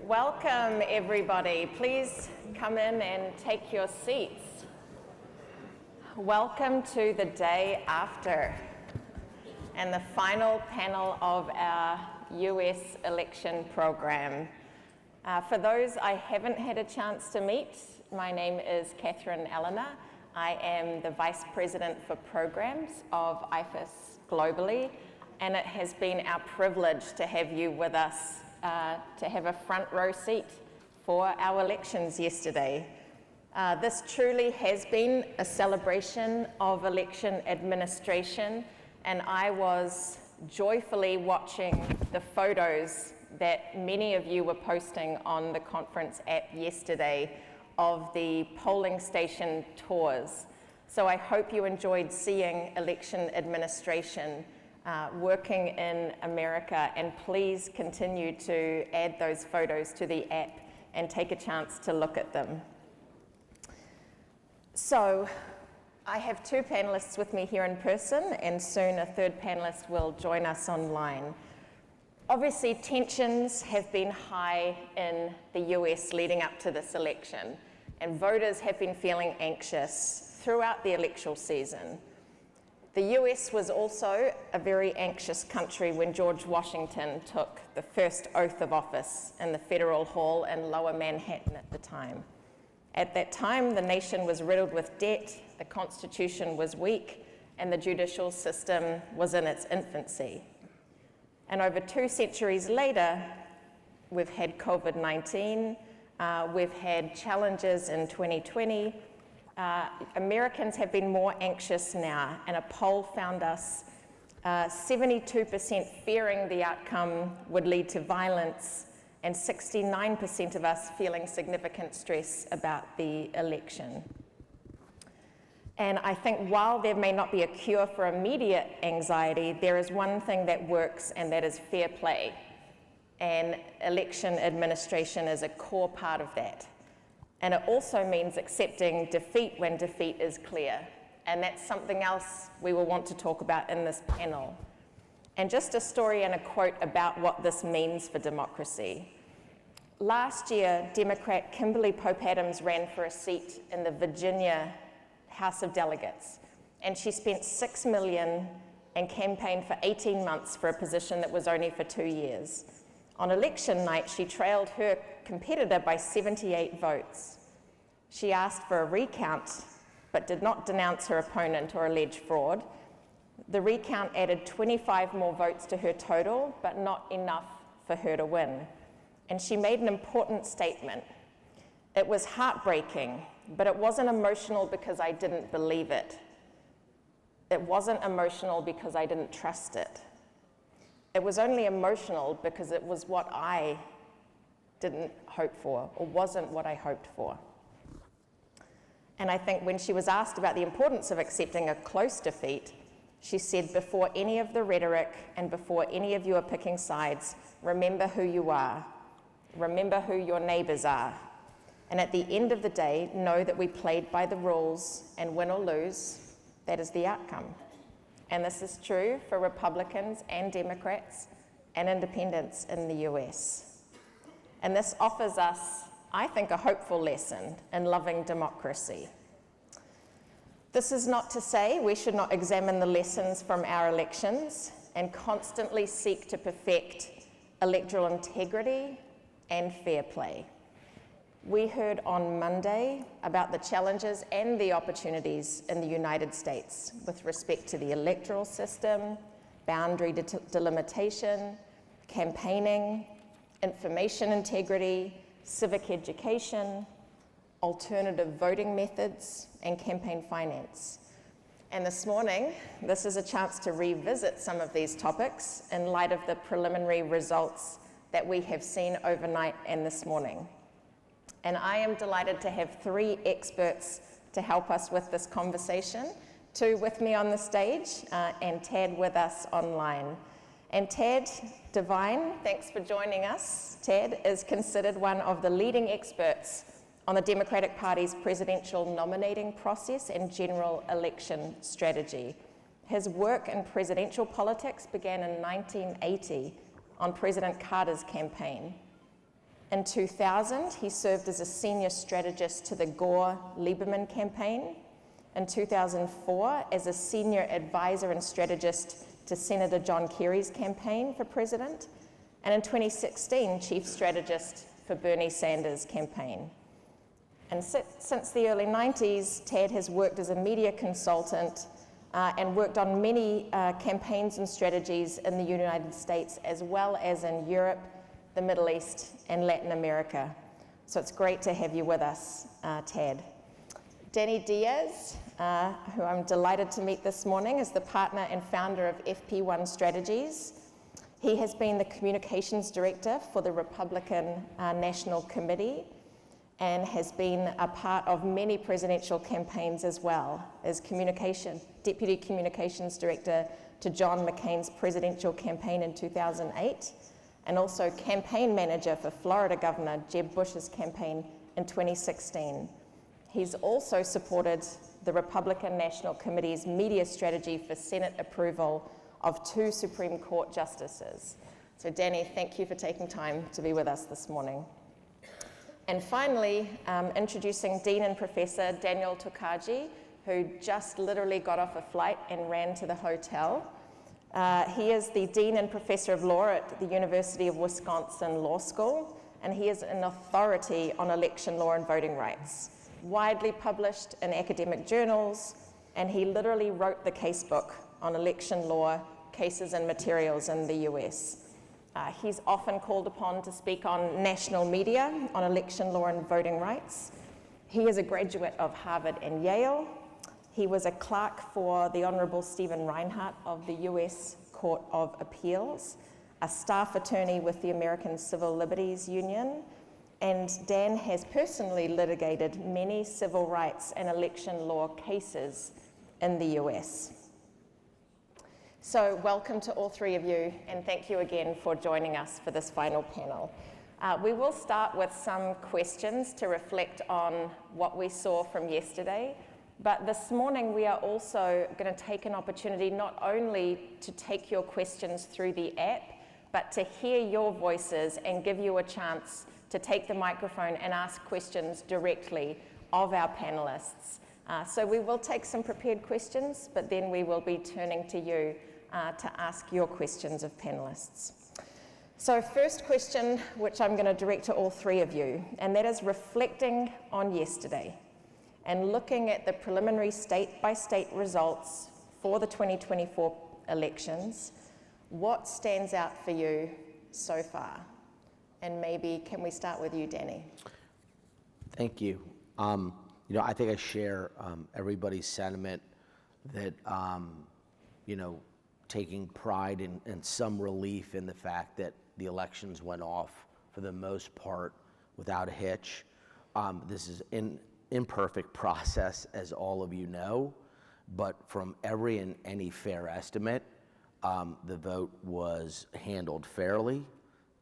Welcome, everybody. Please come in and take your seats. Welcome to the day after and the final panel of our US election program. For those I haven't had a chance to meet, my name is Katherine Ellena. I am the Vice President for Programs of IFES globally, and it has been our privilege to have you with us, to have a front row seat for our elections yesterday. This truly has been a celebration of election administration, and I was joyfully watching the photos that many of you were posting on the conference app yesterday of the polling station tours. So I hope you enjoyed seeing election administration working in America, and please continue to add those photos to the app and take a chance to look at them. So I have two panelists with me here in person, and soon a third panelist will join us online. Obviously, tensions have been high in the US leading up to this election, and voters have been feeling anxious throughout the electoral season. The US was also a very anxious country when George Washington took the first oath of office in the Federal Hall in Lower Manhattan at the time. At that time, the nation was riddled with debt, the Constitution was weak, and the judicial system was in its infancy. And over 2 centuries later, we've had COVID-19, we've had challenges in 2020. Americans have been more anxious now, and a poll found us 72% fearing the outcome would lead to violence, and 69% of us feeling significant stress about the election. And I think while there may not be a cure for immediate anxiety, there is one thing that works, and that is fair play. And election administration is a core part of that. And it also means accepting defeat when defeat is clear. And that's something else we will want to talk about in this panel. And just a story and a quote about what this means for democracy. Last year, Democrat Kimberly Pope Adams ran for a seat in the Virginia House of Delegates, and she spent $6 million and campaigned for 18 months for a position that was only for 2 years. On election night, she trailed her competitor by 78 votes. She asked for a recount, but did not denounce her opponent or allege fraud. The recount added 25 more votes to her total, but not enough for her to win. And she made an important statement. It was heartbreaking, but it wasn't emotional because I didn't believe it. It wasn't emotional because I didn't trust it. It was only emotional because it was what I didn't hope for, or wasn't what I hoped for. And I think when she was asked about the importance of accepting a close defeat, she said, before any of the rhetoric and before any of you are picking sides, remember who you are. Remember who your neighbors are. And at the end of the day, know that we played by the rules, and win or lose, that is the outcome. And this is true for Republicans and Democrats and independents in the US. And this offers us, I think, a hopeful lesson in loving democracy. This is not to say we should not examine the lessons from our elections and constantly seek to perfect electoral integrity and fair play. We heard on Monday about the challenges and the opportunities in the United States with respect to the electoral system, boundary delimitation, campaigning, information integrity, civic education, alternative voting methods, and campaign finance. And this morning, this is a chance to revisit some of these topics in light of the preliminary results that we have seen overnight and this morning. And I am delighted to have 3 experts to help us with this conversation, 2 with me on the stage, and Tad with us online. And Tad Devine, thanks for joining us. Tad is considered one of the leading experts on the Democratic Party's presidential nominating process and general election strategy. His work in presidential politics began in 1980 on President Carter's campaign. In 2000, he served as a senior strategist to the Gore-Lieberman campaign. In 2004, as a senior advisor and strategist to Senator John Kerry's campaign for president. And in 2016, chief strategist for Bernie Sanders' campaign. And since the early 90s, Tad has worked as a media consultant and worked on many campaigns and strategies in the United States, as well as in Europe, the Middle East, and Latin America. So it's great to have you with us, Tad. Danny Diaz, who I'm delighted to meet this morning, is the partner and founder of FP1 Strategies. He has been the communications director for the Republican National Committee and has been a part of many presidential campaigns as well as deputy communications director to John McCain's presidential campaign in 2008, and also campaign manager for Florida Governor Jeb Bush's campaign in 2016. He's also supported the Republican National Committee's media strategy for Senate approval of 2 Supreme Court justices. So Danny, thank you for taking time to be with us this morning. And finally, introducing Dean and Professor Daniel Tokaji, who just literally got off a flight and ran to the hotel. He is the Dean and Professor of Law at the University of Wisconsin Law School, and he is an authority on election law and voting rights, widely published in academic journals, and he literally wrote the casebook on election law, cases and materials in the US. He's often called upon to speak on national media on election law and voting rights. He is a graduate of Harvard and Yale. He was a clerk for the Honorable Stephen Reinhart of the US Court of Appeals, a staff attorney with the American Civil Liberties Union, and Dan has personally litigated many civil rights and election law cases in the US. So welcome to all 3 of you, and thank you again for joining us for this final panel. We will start with some questions to reflect on what we saw from yesterday, but this morning we are also going to take an opportunity not only to take your questions through the app, but to hear your voices and give you a chance to take the microphone and ask questions directly of our panelists. So we will take some prepared questions, but then we will be turning to you to ask your questions of panelists. So first question, which I'm going to direct to all 3 of you, and that is reflecting on yesterday and looking at the preliminary state-by-state results for the 2024 elections. What stands out for you so far? And maybe can we start with you, Danny? Thank you. I think I share everybody's sentiment that, taking pride and some relief in the fact that the elections went off for the most part without a hitch. This is an imperfect process, as all of you know, but from every and any fair estimate, the vote was handled fairly,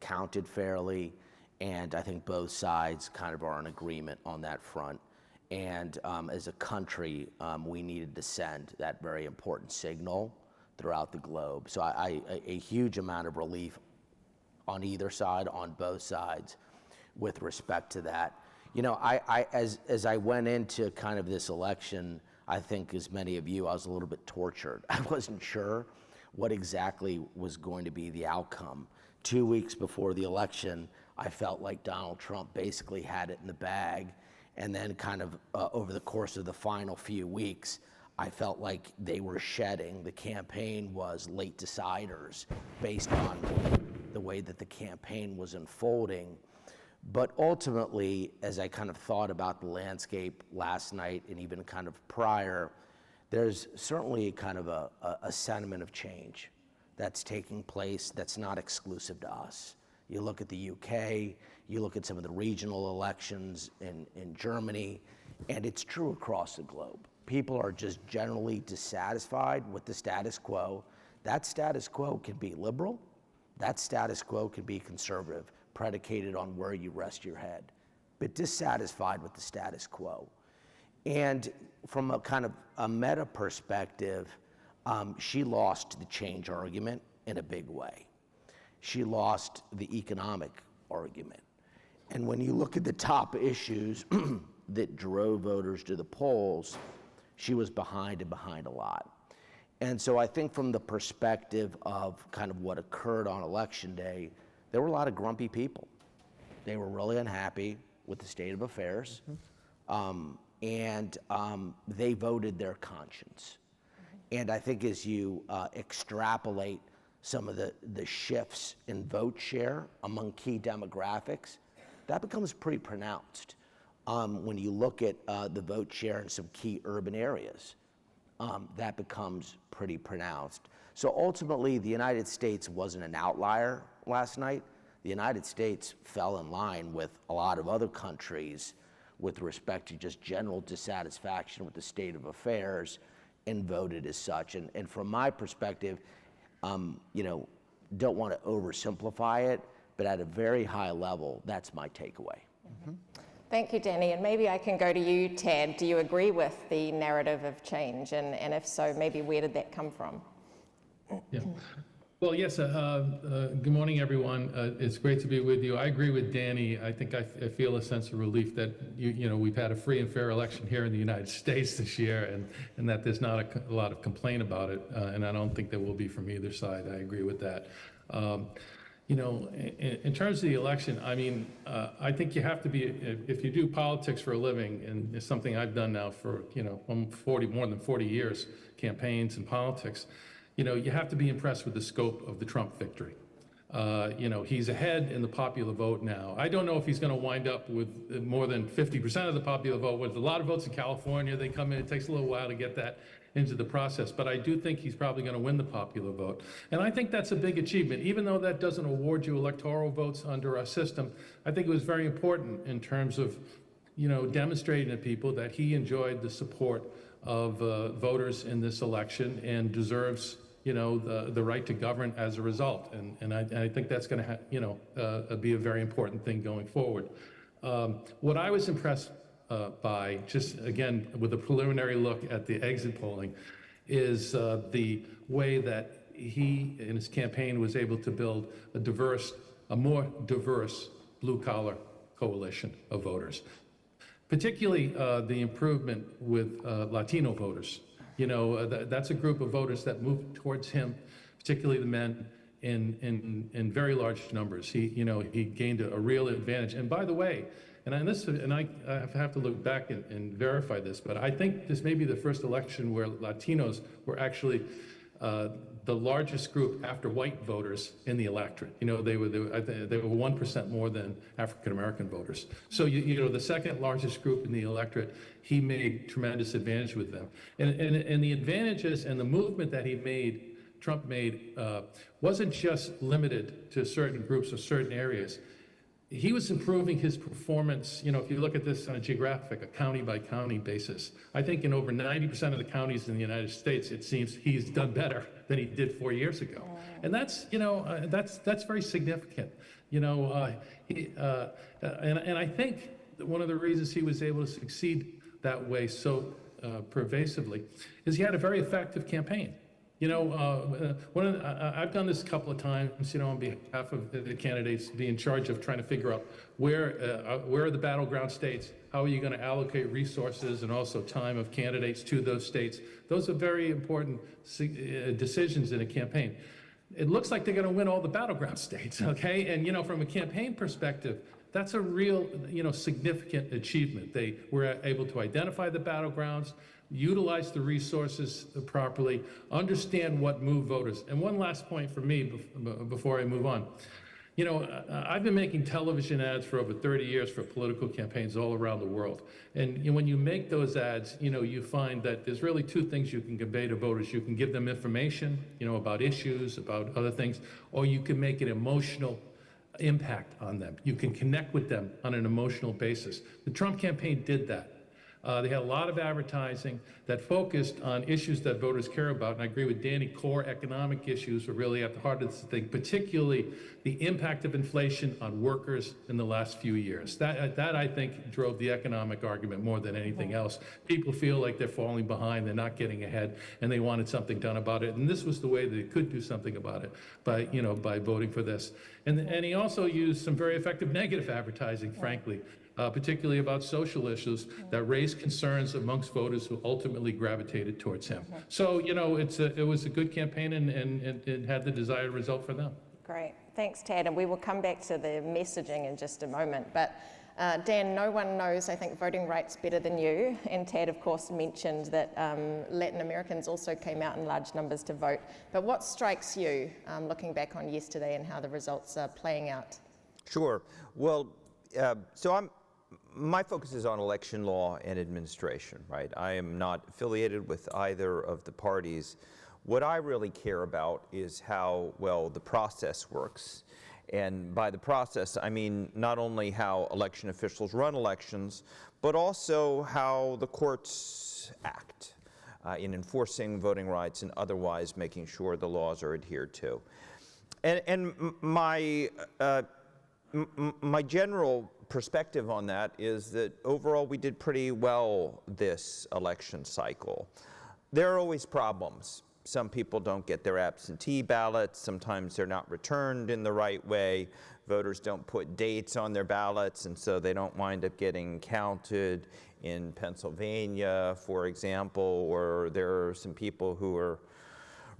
counted fairly, and I think both sides kind of are in agreement on that front. And as a country, we needed to send that very important signal throughout the globe. So a huge amount of relief on either side, on both sides, with respect to that. As I went into kind of this election, I think as many of you, I was a little bit tortured. I wasn't sure what exactly was going to be the outcome. 2 weeks before the election, I felt like Donald Trump basically had it in the bag. And then kind of over the course of the final few weeks, I felt like they were shedding. The campaign was late deciders based on the way that the campaign was unfolding. But ultimately, as I kind of thought about the landscape last night and even kind of prior, there's certainly kind of a sentiment of change that's taking place that's not exclusive to us. You look at the UK, you look at some of the regional elections in Germany, and it's true across the globe. People are just generally dissatisfied with the status quo. That status quo can be liberal, that status quo can be conservative, predicated on where you rest your head, but dissatisfied with the status quo. And from a kind of a meta perspective, she lost the change argument in a big way. She lost the economic argument. And when you look at the top issues that drove voters to the polls, she was behind a lot. And so I think from the perspective of kind of what occurred on Election Day, there were a lot of grumpy people. They were really unhappy with the state of affairs, and they voted their conscience. And I think as you extrapolate some of the shifts in vote share among key demographics, that becomes pretty pronounced when you look at the vote share in some key urban areas. That becomes pretty pronounced. So ultimately, the United States wasn't an outlier last night. The United States fell in line with a lot of other countries with respect to just general dissatisfaction with the state of affairs and voted as such. And from my perspective, you know, don't want to oversimplify it, but at a very high level, that's my takeaway. Mm-hmm. Thank you, Danny. And maybe I can go to you, Tad. Do you agree with the narrative of change? And if so, maybe where did that come from? Yeah. Well, yes. Good morning, everyone. It's great to be with you. I agree with Danny. I think I feel a sense of relief that you know we've had a free and fair election here in the United States this year, and that there's not a lot of complaint about it. And I don't think there will be from either side. I agree with that. You know, in terms of the election, I mean, I think you have to be, if you do politics for a living, and it's something I've done now for, you know, more than 40 years, campaigns and politics, you know, you have to be impressed with the scope of the Trump victory. You know, he's ahead in the popular vote now. I don't know if he's going to wind up with more than 50% of the popular vote. With a lot of votes in California, they come in, it takes a little while to get that into the process, but I do think he's probably going to win the popular vote. And I think that's a big achievement. Even though that doesn't award you electoral votes under our system, I think it was very important in terms of, you know, demonstrating to people that he enjoyed the support of voters in this election and deserves, you know, the right to govern as a result. And I think that's going to, you know, be a very important thing going forward. What I was impressed by, just again, with a preliminary look at the exit polling, is the way that he, in his campaign, was able to build a more diverse blue-collar coalition of voters. Particularly the improvement with Latino voters. You know, that's a group of voters that moved towards him, particularly the men, in very large numbers. He gained a real advantage. And by the way, I have to look back and verify this, but I think this may be the first election where Latinos were actually the largest group after white voters in the electorate. You know, they were 1% more than African American voters. So you know, the second largest group in the electorate, he made tremendous advantage with them. And the advantages and the movement that Trump made, wasn't just limited to certain groups or certain areas. He was improving his performance. You know, if you look at this on a geographic, a county by county basis, I think in over 90% of the counties in the United States, it seems he's done better than he did 4 years ago. And that's, you know, that's very significant. You know, and I think that one of the reasons he was able to succeed that way so pervasively is he had a very effective campaign. You know, I've done this a couple of times, you know, on behalf of the candidates, be in charge of trying to figure out where are the battleground states, how are you going to allocate resources and also time of candidates to those states. Those are very important decisions in a campaign. It looks like they're going to win all the battleground states, okay? And, you know, from a campaign perspective, that's a real, you know, significant achievement. They were able to identify the battlegrounds, utilize the resources properly, understand what moved voters. And one last point for me before I move on. You know, I've been making television ads for over 30 years for political campaigns all around the world. And you know, when you make those ads, you know, you find that there's really two things you can convey to voters. You can give them information, you know, about issues, about other things, or you can make an emotional impact on them. You can connect with them on an emotional basis. The Trump campaign did that. They had a lot of advertising that focused on issues that voters care about. And I agree with Danny, core economic issues were really at the heart of this thing, particularly the impact of inflation on workers in the last few years. That I think drove the economic argument more than anything else. People feel like they're falling behind, they're not getting ahead, and they wanted something done about it. And this was the way that they could do something about it, by voting for this. And he also used some very effective negative advertising, frankly. Particularly about social issues that raised concerns amongst voters who ultimately gravitated towards him. So, it was a good campaign and had the desired result for them. Great, thanks Tad, and we will come back to the messaging in just a moment. But Dan, no one knows, I think, voting rights better than you, and Tad of course mentioned that Latin Americans also came out in large numbers to vote. But what strikes you, looking back on yesterday and how the results are playing out? Sure, well, my focus is on election law and administration, right? I am not affiliated with either of the parties. What I really care about is how well the process works. And by the process, I mean not only how election officials run elections, but also how the courts act in enforcing voting rights and otherwise making sure the laws are adhered to. And my general perspective on that is that overall we did pretty well this election cycle. There are always problems. Some people don't get their absentee ballots. Sometimes they're not returned in the right way. Voters don't put dates on their ballots, and so they don't wind up getting counted in Pennsylvania, for example, or there are some people who are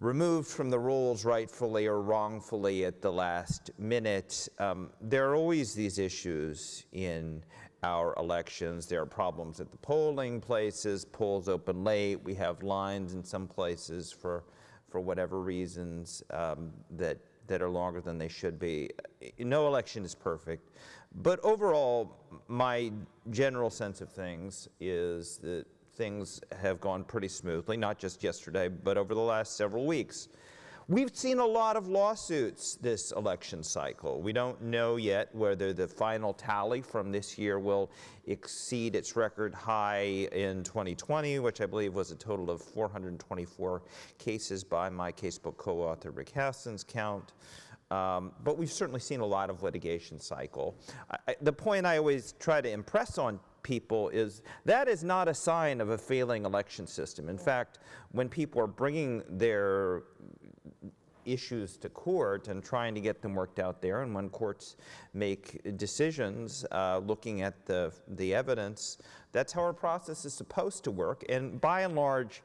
removed from the rolls rightfully or wrongfully at the last minute. There are always these issues in our elections. There are problems at the polling places, polls open late, we have lines in some places for whatever reasons that are longer than they should be. No election is perfect, but overall, my general sense of things is that things have gone pretty smoothly, not just yesterday, but over the last several weeks. We've seen a lot of lawsuits this election cycle. We don't know yet whether the final tally from this year will exceed its record high in 2020, which I believe was a total of 424 cases by my casebook co-author Rick Hassen's count. But we've certainly seen a lot of litigation cycle. The point I always try to impress on people is that is not a sign of a failing election system. In fact, when people are bringing their issues to court and trying to get them worked out there, and when courts make decisions looking at the evidence, that's how our process is supposed to work. And by and large,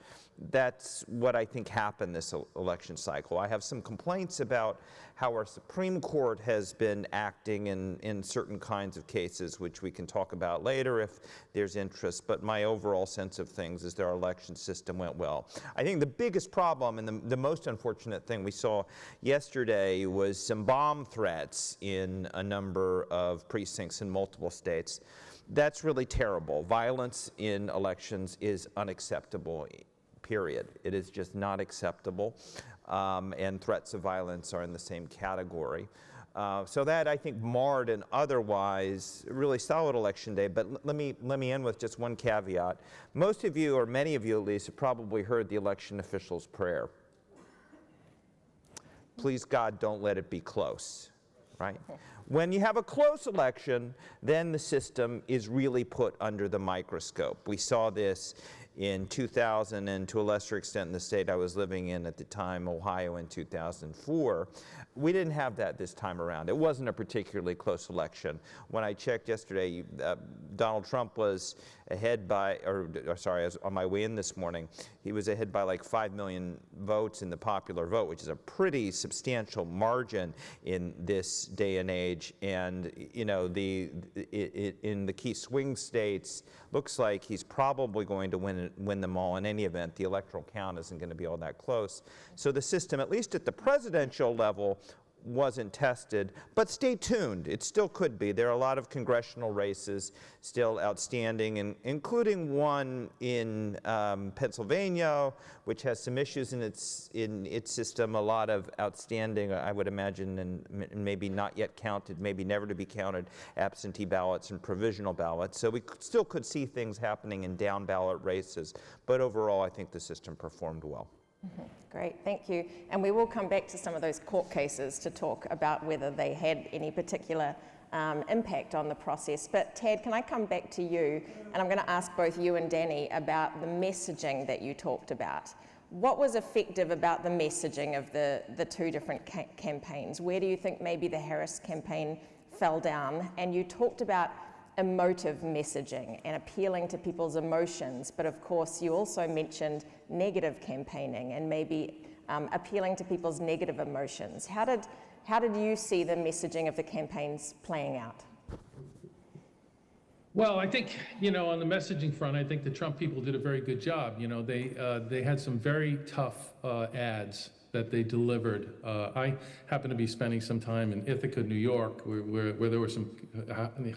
that's what I think happened this election cycle. I have some complaints about how our Supreme Court has been acting in certain kinds of cases, which we can talk about later if there's interest, but my overall sense of things is that our election system went well. I think the biggest problem and the most unfortunate thing we saw yesterday was some bomb threats in a number of precincts in multiple states. That's really terrible. Violence in elections is unacceptable. Period. It is just not acceptable, and threats of violence are in the same category. So that, I think, marred an otherwise really solid election day. But let me end with just one caveat. Most of you, or many of you at least, have probably heard the election official's prayer. Please, God, don't let it be close, right? When you have a close election, then the system is really put under the microscope. We saw this in 2000 and to a lesser extent in the state I was living in at the time, Ohio, in 2004. We didn't have that this time around. It wasn't a particularly close election. When I checked yesterday, Donald Trump was ahead by, sorry, I was on my way in this morning, he was ahead by like 5 million votes in the popular vote, which is a pretty substantial margin in this day and age. And, you know, in the key swing states, looks like he's probably going to win them all in any event. The electoral count isn't going to be all that close. So the system, at least at the presidential level, wasn't tested, but stay tuned. It still could be. There are a lot of congressional races still outstanding, including one in Pennsylvania, which has some issues in its system, a lot of outstanding, I would imagine, and maybe not yet counted, maybe never to be counted, absentee ballots and provisional ballots. So we still could see things happening in down ballot races, but overall I think the system performed well. Great, thank you. And we will come back to some of those court cases to talk about whether they had any particular impact on the process. But Tad, can I come back to you? And I'm going to ask both you and Danny about the messaging that you talked about. What was effective about the messaging of the two different campaigns? Where do you think maybe the Harris campaign fell down? And you talked about emotive messaging and appealing to people's emotions, but of course you also mentioned negative campaigning and maybe appealing to people's negative emotions. How did you see the messaging of the campaigns playing out? Well, I think, on the messaging front, I think the Trump people did a very good job. They had some very tough ads that they delivered. I happened to be spending some time in Ithaca, New York, where there were some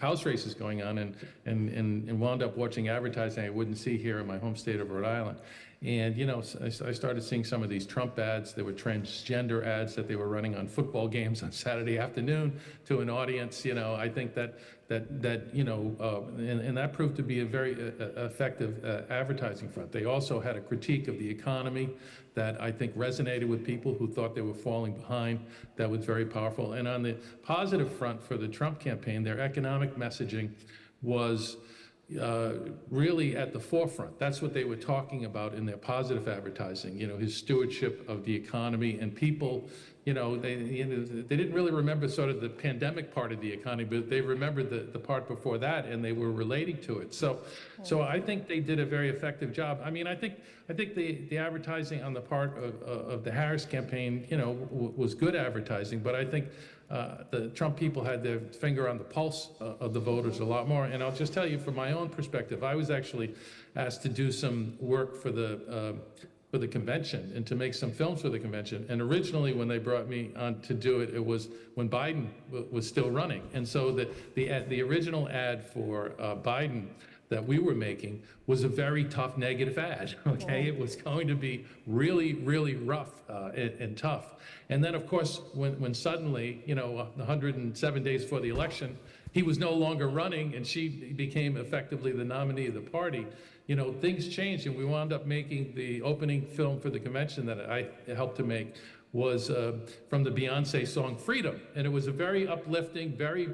house races going on, and wound up watching advertising I wouldn't see here in my home state of Rhode Island. And, I started seeing some of these Trump ads. There were transgender ads that they were running on football games on Saturday afternoon to an audience. I think that that proved to be a very effective advertising front. They also had a critique of the economy that I think resonated with people who thought they were falling behind. That was very powerful. And on the positive front for the Trump campaign, their economic messaging was really at the forefront. That's what they were talking about in their positive advertising, his stewardship of the economy, and people, they didn't really remember sort of the pandemic part of the economy, but they remembered the part before that, and they were relating to it. So I think they did a very effective job. I mean, I think the advertising on the part of the Harris campaign, was good advertising, but I think the Trump people had their finger on the pulse of the voters a lot more. And I'll just tell you from my own perspective, I was actually asked to do some work for the convention and to make some films for the convention. And originally when they brought me on to do it, it was when Biden was still running. And so the original ad for Biden that we were making was a very tough negative ad, okay? It was going to be really, really rough and tough. And then, of course, when suddenly, 107 days before the election, he was no longer running and she became effectively the nominee of the party, things changed, and we wound up making the opening film for the convention that I helped to make was from the Beyonce song Freedom. And it was a very uplifting, very,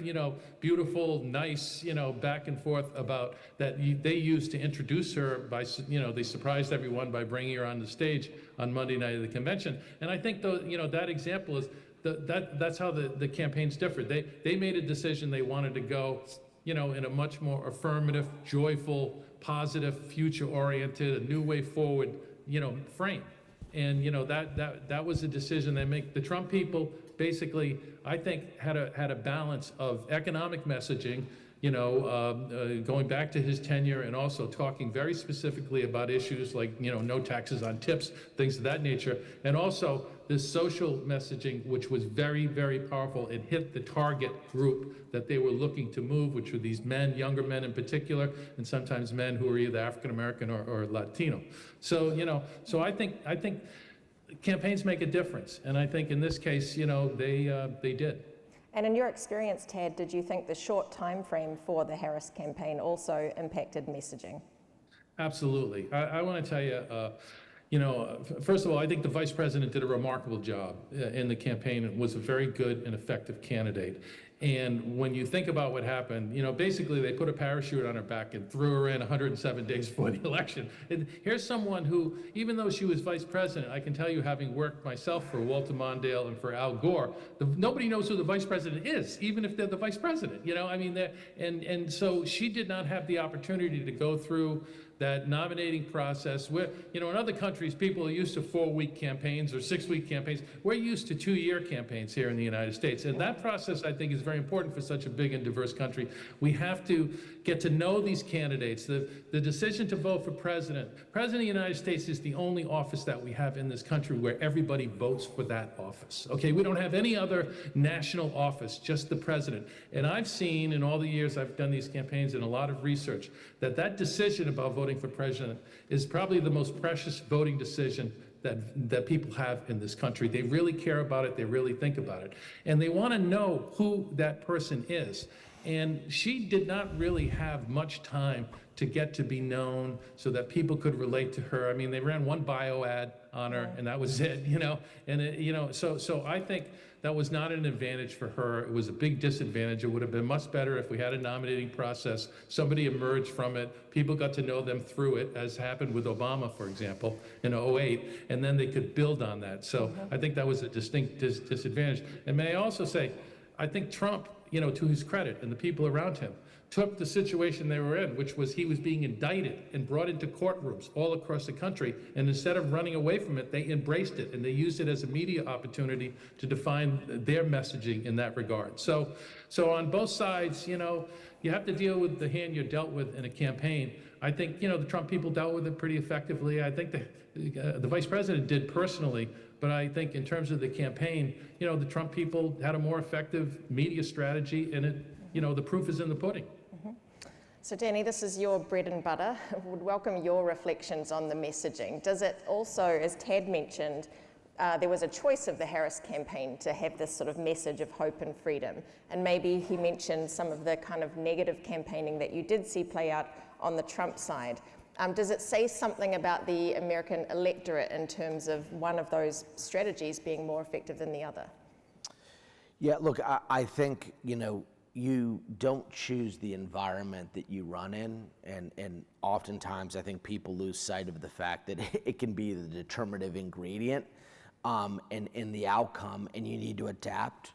beautiful, nice, back and forth about that they used to introduce her by, they surprised everyone by bringing her on the stage on Monday night of the convention. And I think, that example is, that's how the campaigns differed. They made a decision they wanted to go, in a much more affirmative, joyful, positive, future-oriented, a new way forward, frame. And that was a decision they make. The Trump people basically, I think, had a balance of economic messaging, going back to his tenure, and also talking very specifically about issues like no taxes on tips, things of that nature, and also this social messaging, which was very, very powerful. It hit the target group that they were looking to move, which were these men, younger men in particular, and sometimes men who are either African American or Latino. So so I think campaigns make a difference, and I think in this case, they did. And in your experience, Tad, did you think the short time frame for the Harris campaign also impacted messaging? Absolutely. I want to tell you, first of all, I think the vice president did a remarkable job in the campaign and was a very good and effective candidate. And when you think about what happened, basically they put a parachute on her back and threw her in 107 days before the election. And here's someone who, even though she was vice president, I can tell you, having worked myself for Walter Mondale and for Al Gore, nobody knows who the vice president is, even if they're the vice president. And so she did not have the opportunity to go through that nominating process, where, in other countries, people are used to 4-week campaigns or 6-week campaigns. We're used to 2-year campaigns here in the United States. And that process, I think, is very important for such a big and diverse country. We have to get to know these candidates. The decision to vote for president of the United States is the only office that we have in this country where everybody votes for that office. Okay, we don't have any other national office, just the president. And I've seen in all the years I've done these campaigns and a lot of research that decision about voting for president is probably the most precious voting decision that people have in this country. They really care about it, they really think about it, and they want to know who that person is. And she did not really have much time to get to be known so that people could relate to her. I mean, they ran one bio ad on her and that was it, and it, so I think that was not an advantage for her. It was a big disadvantage. It would have been much better if we had a nominating process, somebody emerged from it, people got to know them through it, as happened with Obama, for example, in 2008, and then they could build on that. So I think that was a distinct disadvantage. And may I also say, I think Trump, to his credit, and the people around him, took the situation they were in, which was he was being indicted and brought into courtrooms all across the country, and instead of running away from it, they embraced it, and they used it as a media opportunity to define their messaging in that regard. So on both sides, you have to deal with the hand you're dealt with in a campaign. I think, the Trump people dealt with it pretty effectively. I think the vice president did personally, but I think in terms of the campaign, the Trump people had a more effective media strategy, and the proof is in the pudding. So Danny, this is your bread and butter. I would welcome your reflections on the messaging. Does it also, as Tad mentioned, there was a choice of the Harris campaign to have this sort of message of hope and freedom. And maybe he mentioned some of the kind of negative campaigning that you did see play out on the Trump side. Does it say something about the American electorate in terms of one of those strategies being more effective than the other? Yeah, look, I think, you don't choose the environment that you run in, and oftentimes I think people lose sight of the fact that it can be the determinative ingredient in the outcome, and you need to adapt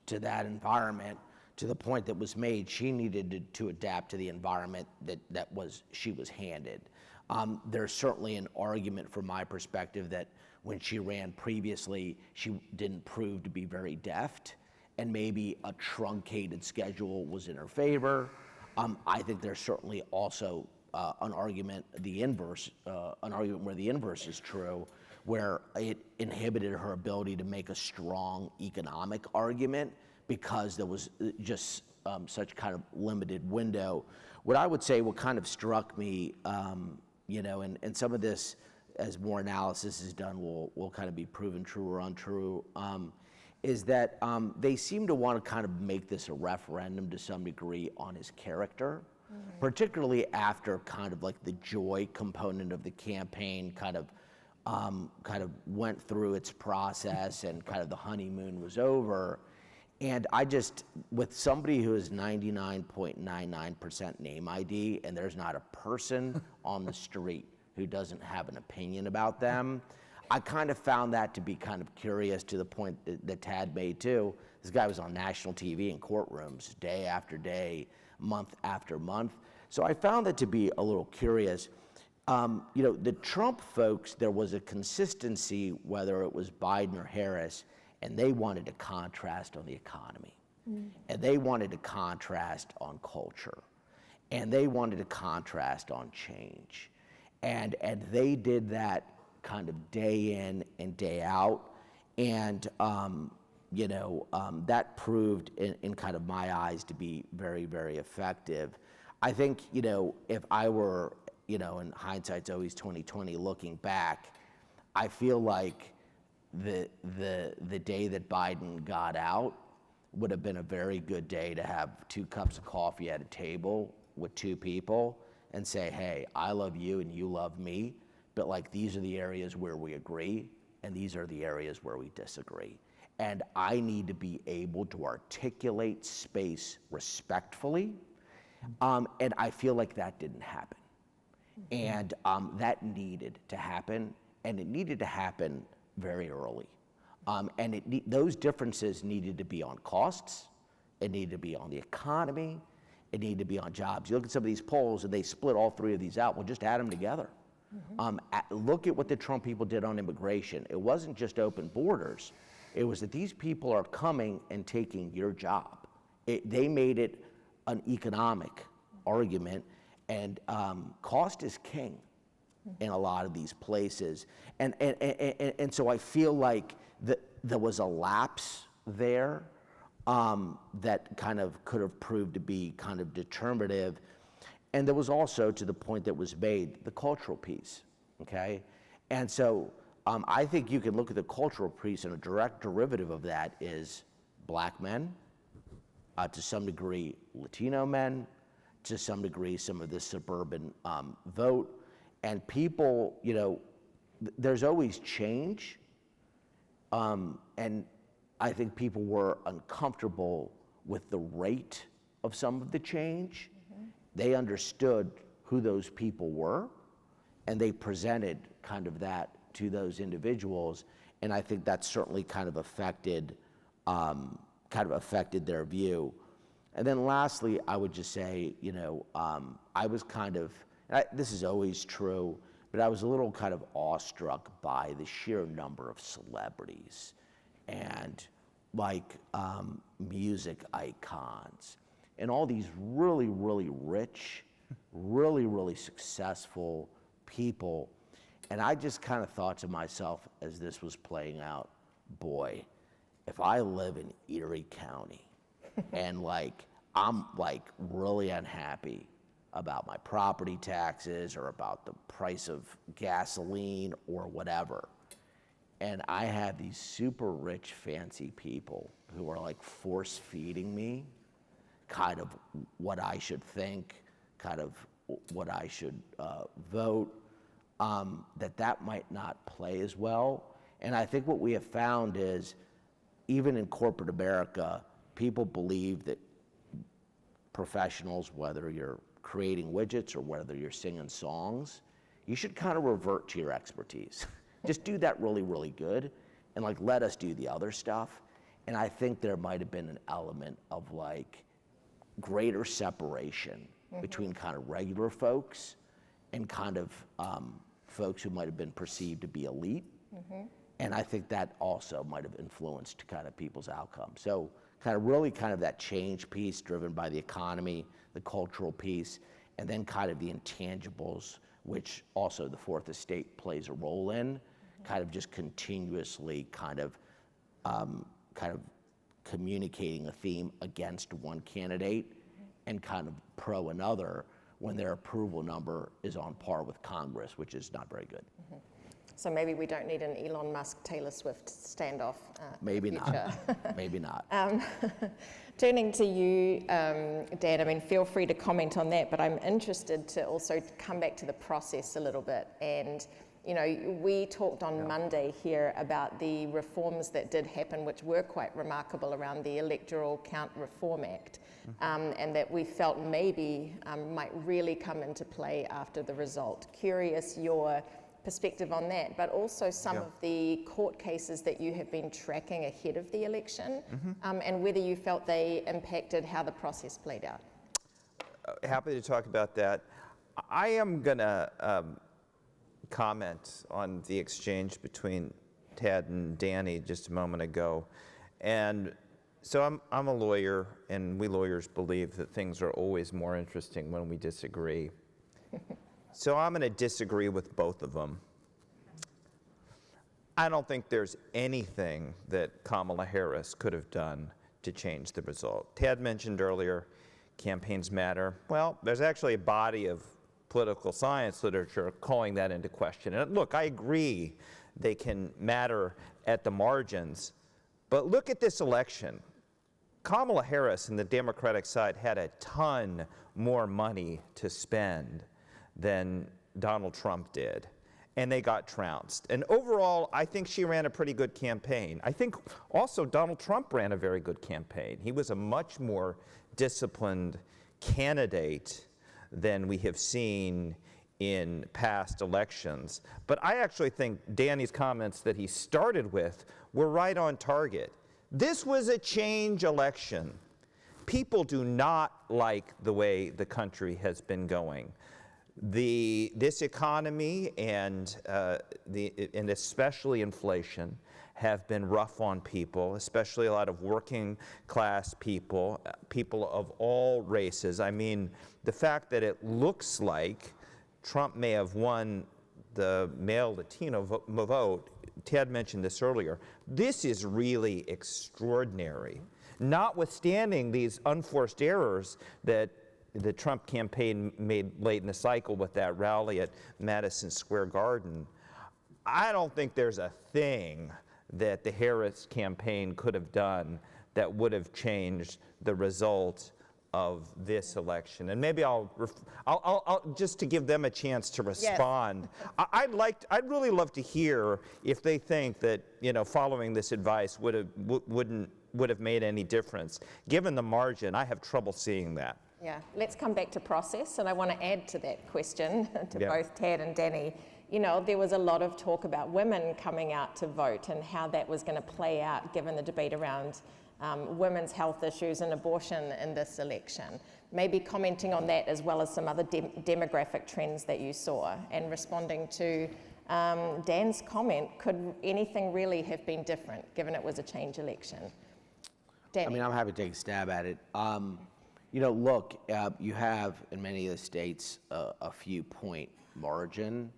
to that environment. To the point that was made, she needed to adapt to the environment that she was handed. There's certainly an argument from my perspective that when she ran previously, she didn't prove to be very deft, and maybe a truncated schedule was in her favor. I think there's certainly also an argument where the inverse is true, where it inhibited her ability to make a strong economic argument because there was just such kind of limited window. What I would say, what kind of struck me, and some of this, as more analysis is done, will kind of be proven true or untrue, is that they seem to want to kind of make this a referendum to some degree on his character, particularly after kind of like the joy component of the campaign kind of went through its process and kind of the honeymoon was over. And I just, with somebody who is 99.99% name ID, and there's not a person on the street who doesn't have an opinion about them, I kind of found that to be kind of curious, to the point that Tad made too. This guy was on national TV in courtrooms day after day, month after month. So I found that to be a little curious. The Trump folks, there was a consistency, whether it was Biden or Harris, and they wanted to contrast on the economy, and they wanted to contrast on culture, and they wanted to contrast on change, and they did that kind of day in and day out, and that proved in kind of my eyes to be very, very effective. I think, if I were, and hindsight's always 20/20, looking back, I feel like the day that Biden got out would have been a very good day to have 2 cups of coffee at a table with 2 people and say, hey, I love you and you love me, but like these are the areas where we agree and these are the areas where we disagree. And I need to be able to articulate space respectfully, and I feel like that didn't happen. And that needed to happen, and it needed to happen very early. And those differences needed to be on costs, it needed to be on the economy, and need to be on jobs. You look at some of these polls, and they split all three of these out. Well, just add them together. Look at what the Trump people did on immigration. It wasn't just open borders. It was that these people are coming and taking your job. They made it an economic argument, and cost is king in a lot of these places. And so I feel like there was a lapse there that kind of could have proved to be kind of determinative. And there was also, to the point that was made, the cultural piece, okay? And so I think you can look at the cultural piece, and a direct derivative of that is black men, to some degree Latino men, to some degree some of the suburban vote. And people, you know, there's always change, and I think people were uncomfortable with the rate of some of the change. They understood who those people were, and they presented kind of that to those individuals, and I think that certainly kind of affected their view. And then lastly, I would just say, you know, I was kind of, this is always true, but I was a little kind of awestruck by the sheer number of celebrities and like music icons and all these really, really rich, really, really successful people. And I just kind of thought to myself as this was playing out, boy, if I live in Erie County and like, I'm like really unhappy about my property taxes or about the price of gasoline or whatever, and I have these super rich, fancy people who are like force feeding me kind of what I should think, kind of what I should vote, that might not play as well. And I think what we have found is, even in corporate America, people believe that professionals, whether you're creating widgets or whether you're singing songs, you should kind of revert to your expertise. Just do that really, really good, and like let us do the other stuff. And I think there might have been an element of like greater separation between kind of regular folks and kind of folks who might have been perceived to be elite. And I think that also might have influenced kind of people's outcomes. So kind of really kind of that change piece driven by the economy, the cultural piece, and then kind of the intangibles, which also the Fourth Estate plays a role in, kind of just continuously kind of communicating a theme against one candidate and kind of pro another when their approval number is on par with Congress, which is not very good. So maybe we don't need an Elon Musk, Taylor Swift standoff. Maybe not. Maybe not. Turning to you, Dan, I mean, feel free to comment on that, but I'm interested to also come back to the process a little bit. And, you know, we talked on Monday here about the reforms that did happen, which were quite remarkable around the Electoral Count Reform Act, and that we felt maybe might really come into play after the result. Curious your perspective on that, but also some of the court cases that you have been tracking ahead of the election, and whether you felt they impacted how the process played out. Happy to talk about that. I am gonna comment on the exchange between Tad and Danny just a moment ago. And so I'm a lawyer, and we lawyers believe that things are always more interesting when we disagree. So I'm going to disagree with both of them. I don't think there's anything that Kamala Harris could have done to change the result. Tad mentioned earlier, campaigns matter. Well, there's actually a body of political science literature calling that into question. And look, I agree they can matter at the margins, but look at this election. Kamala Harris and the Democratic side had a ton more money to spend than Donald Trump did, and they got trounced. And overall, I think she ran a pretty good campaign. I think also Donald Trump ran a very good campaign. He was a much more disciplined candidate than we have seen in past elections. But I actually think Danny's comments that he started with were right on target. This was a change election. People do not like the way the country has been going. This economy and especially inflation have been rough on people, especially a lot of working class people, people of all races. I mean, the fact that it looks like Trump may have won the male Latino vote, Ted mentioned this earlier, this is really extraordinary. Notwithstanding these unforced errors that the Trump campaign made late in the cycle with that rally at Madison Square Garden, I don't think there's a thing that the Harris campaign could have done that would have changed the result of this election. And maybe I'll just to give them a chance to respond. Yes. I'd really love to hear if they think that, you know, following this advice would have made any difference. Given the margin, I have trouble seeing that. Yeah, let's come back to process, and I want to add to that question to both Tad and Danny. You know, there was a lot of talk about women coming out to vote and how that was going to play out given the debate around women's health issues and abortion in this election. Maybe commenting on that as well as some other demographic trends that you saw, and responding to Dan's comment, could anything really have been different given it was a change election? Danny. I mean, I'm happy to take a stab at it. You know, look, you have in many of the states a few point margin.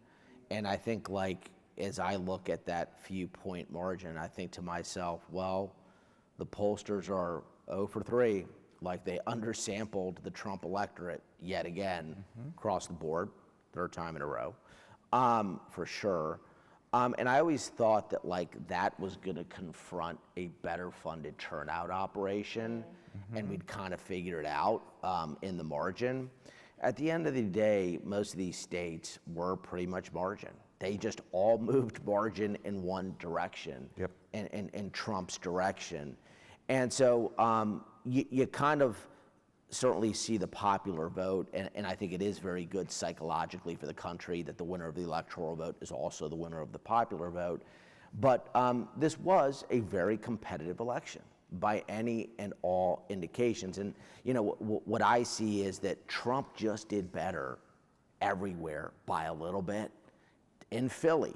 And I think, like, as I look at that few point margin, I think to myself, well, the pollsters are 0 for 3. Like, they undersampled the Trump electorate yet again, across the board, third time in a row, for sure. And I always thought that, like, that was going to confront a better funded turnout operation, and we'd kind of figure it out in the margin. At the end of the day, most of these states were pretty much margin. They just all moved margin in one direction, in Trump's direction. And so you kind of certainly see the popular vote, and I think it is very good psychologically for the country that the winner of the electoral vote is also the winner of the popular vote. But this was a very competitive election by any and all indications. And you know, what I see is that Trump just did better everywhere by a little bit. In Philly,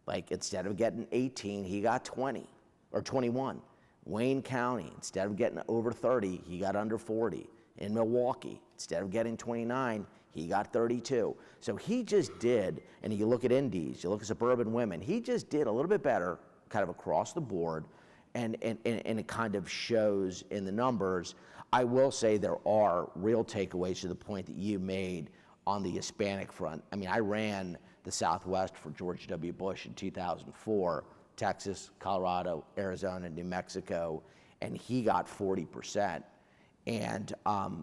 like, instead of getting 18, he got 20 or 21. Wayne County, instead of getting over 30, he got under 40. In Milwaukee, instead of getting 29, he got 32. So he just did, and you look at indies, you look at suburban women, he just did a little bit better kind of across the board. And it kind of shows in the numbers. I will say there are real takeaways to the point that you made on the Hispanic front. I mean, I ran the Southwest for George W. Bush in 2004, Texas, Colorado, Arizona, New Mexico, and he got 40%. And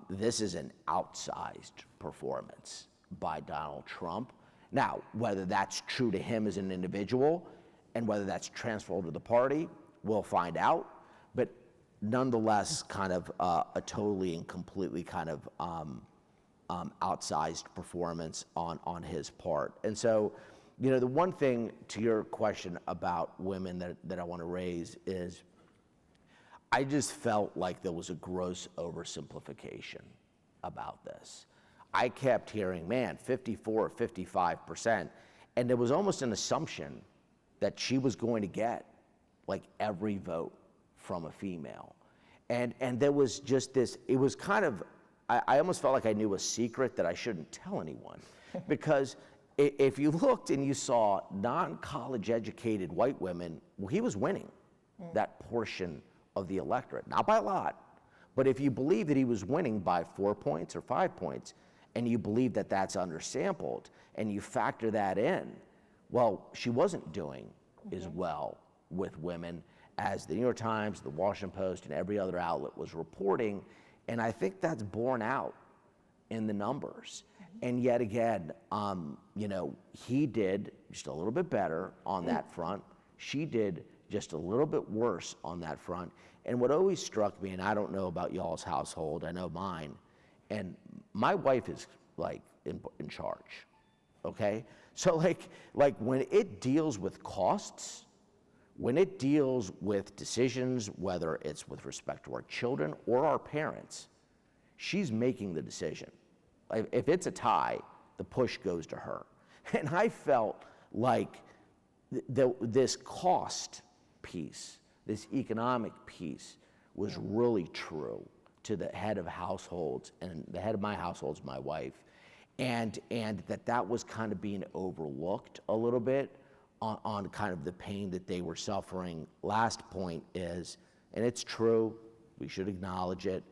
this is an outsized performance by Donald Trump. Now, whether that's true to him as an individual and whether that's transferable to the party, we'll find out, but nonetheless, kind of a totally and completely kind of outsized performance on his part. And so, you know, the one thing to your question about women that I want to raise is, I just felt like there was a gross oversimplification about this. I kept hearing, man, 54, 55%, and there was almost an assumption that she was going to get like every vote from a female. And there was just this, it was kind of, I almost felt like I knew a secret that I shouldn't tell anyone. Because if you looked and you saw non-college educated white women, well, he was winning that portion of the electorate. Not by a lot, but if you believe that he was winning by 4 points or 5 points, and you believe that that's undersampled, and you factor that in, well, she wasn't doing as well with women as the New York Times, the Washington Post, and every other outlet was reporting. And I think that's borne out in the numbers. And yet again, you know, he did just a little bit better on that front. She did just a little bit worse on that front. And what always struck me, and I don't know about y'all's household, I know mine, and my wife is like in charge, okay? So like when it deals with costs, When it deals with decisions, whether it's with respect to our children or our parents, she's making the decision. If it's a tie, the push goes to her. And I felt like this cost piece, this economic piece, was really true to the head of households, and the head of my household is my wife, and that was kind of being overlooked a little bit on kind of the pain that they were suffering. Last point is, and it's true, we should acknowledge it,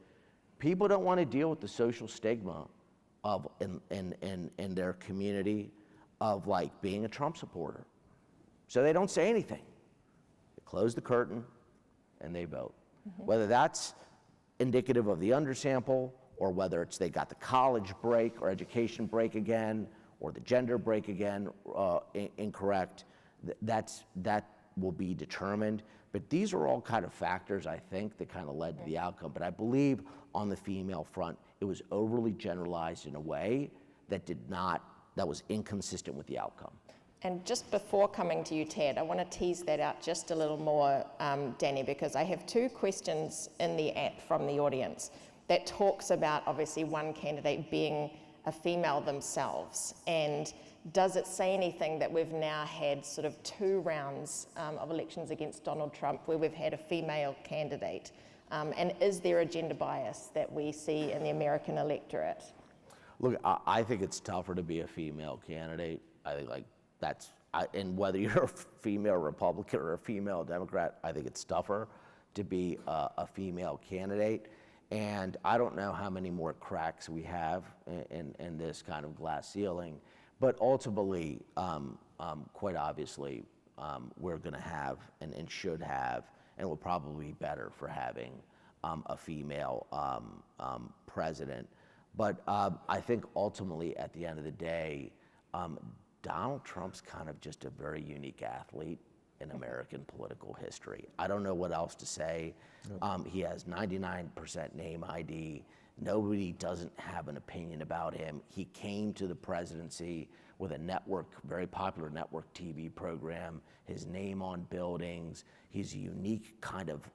people don't want to deal with the social stigma of in their community of like being a Trump supporter. So they don't say anything. They close the curtain and they vote. Whether that's indicative of the undersample, or whether it's they got the college break or education break again, or the gender break again, incorrect, that will be determined. But these are all kind of factors, I think, that kind of led to the outcome. But I believe on the female front, it was overly generalized in a way that was inconsistent with the outcome. And just before coming to you, Ted, I want to tease that out just a little more, Danny, because I have two questions in the app from the audience that talks about obviously one candidate being a female themselves. And does it say anything that we've now had sort of 2 rounds of elections against Donald Trump where we've had a female candidate? And is there a gender bias that we see in the American electorate? Look, I think it's tougher to be a female candidate. I think and whether you're a female Republican or a female Democrat, I think it's tougher to be a female candidate. And I don't know how many more cracks we have in this kind of glass ceiling, but ultimately, quite obviously, we're going to have and should have, and will probably be better for having a female president. But I think ultimately, at the end of the day, Donald Trump's kind of just a very unique athlete in American political history. I don't know what else to say. He has 99% name ID. Nobody doesn't have an opinion about him. He came to the presidency with a network, very popular network TV program, his name on buildings. He's a unique kind of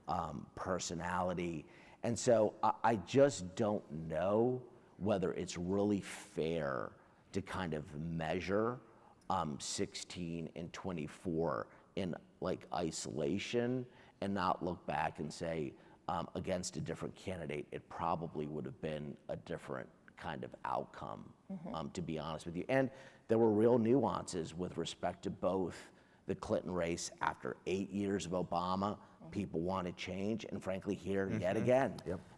personality. And so I just don't know whether it's really fair to kind of measure 16 and 24 in like isolation and not look back and say against a different candidate, it probably would have been a different kind of outcome, to be honest with you. And there were real nuances with respect to both the Clinton race after 8 years of Obama. People wanted change, and frankly here yet again,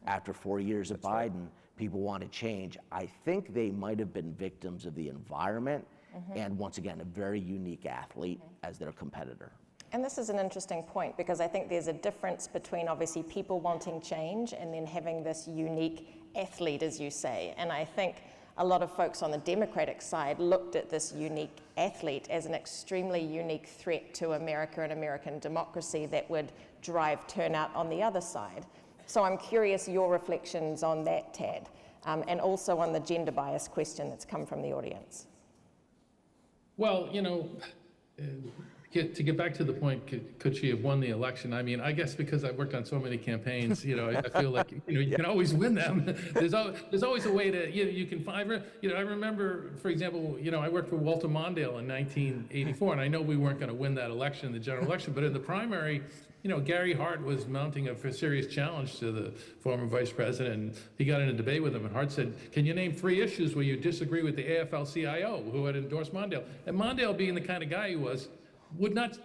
after 4 years of Biden, people wanted change. I think they might have been victims of the environment and once again, a very unique athlete as their competitor. And this is an interesting point because I think there's a difference between obviously people wanting change and then having this unique athlete, as you say. And I think a lot of folks on the Democratic side looked at this unique athlete as an extremely unique threat to America and American democracy that would drive turnout on the other side. So I'm curious your reflections on that, Tad, and also on the gender bias question that's come from the audience. Well, to get back to the point, could she have won the election? I mean, I guess because I've worked on so many campaigns, I feel like, you can always win them. There's always a way to, you can find, I remember, for example, I worked for Walter Mondale in 1984, and I know we weren't going to win that election, the general election, but in the primary, Gary Hart was mounting a serious challenge to the former vice president, and he got in a debate with him, and Hart said, can you name 3 issues where you disagree with the AFL-CIO who had endorsed Mondale? And Mondale, being the kind of guy he was, would not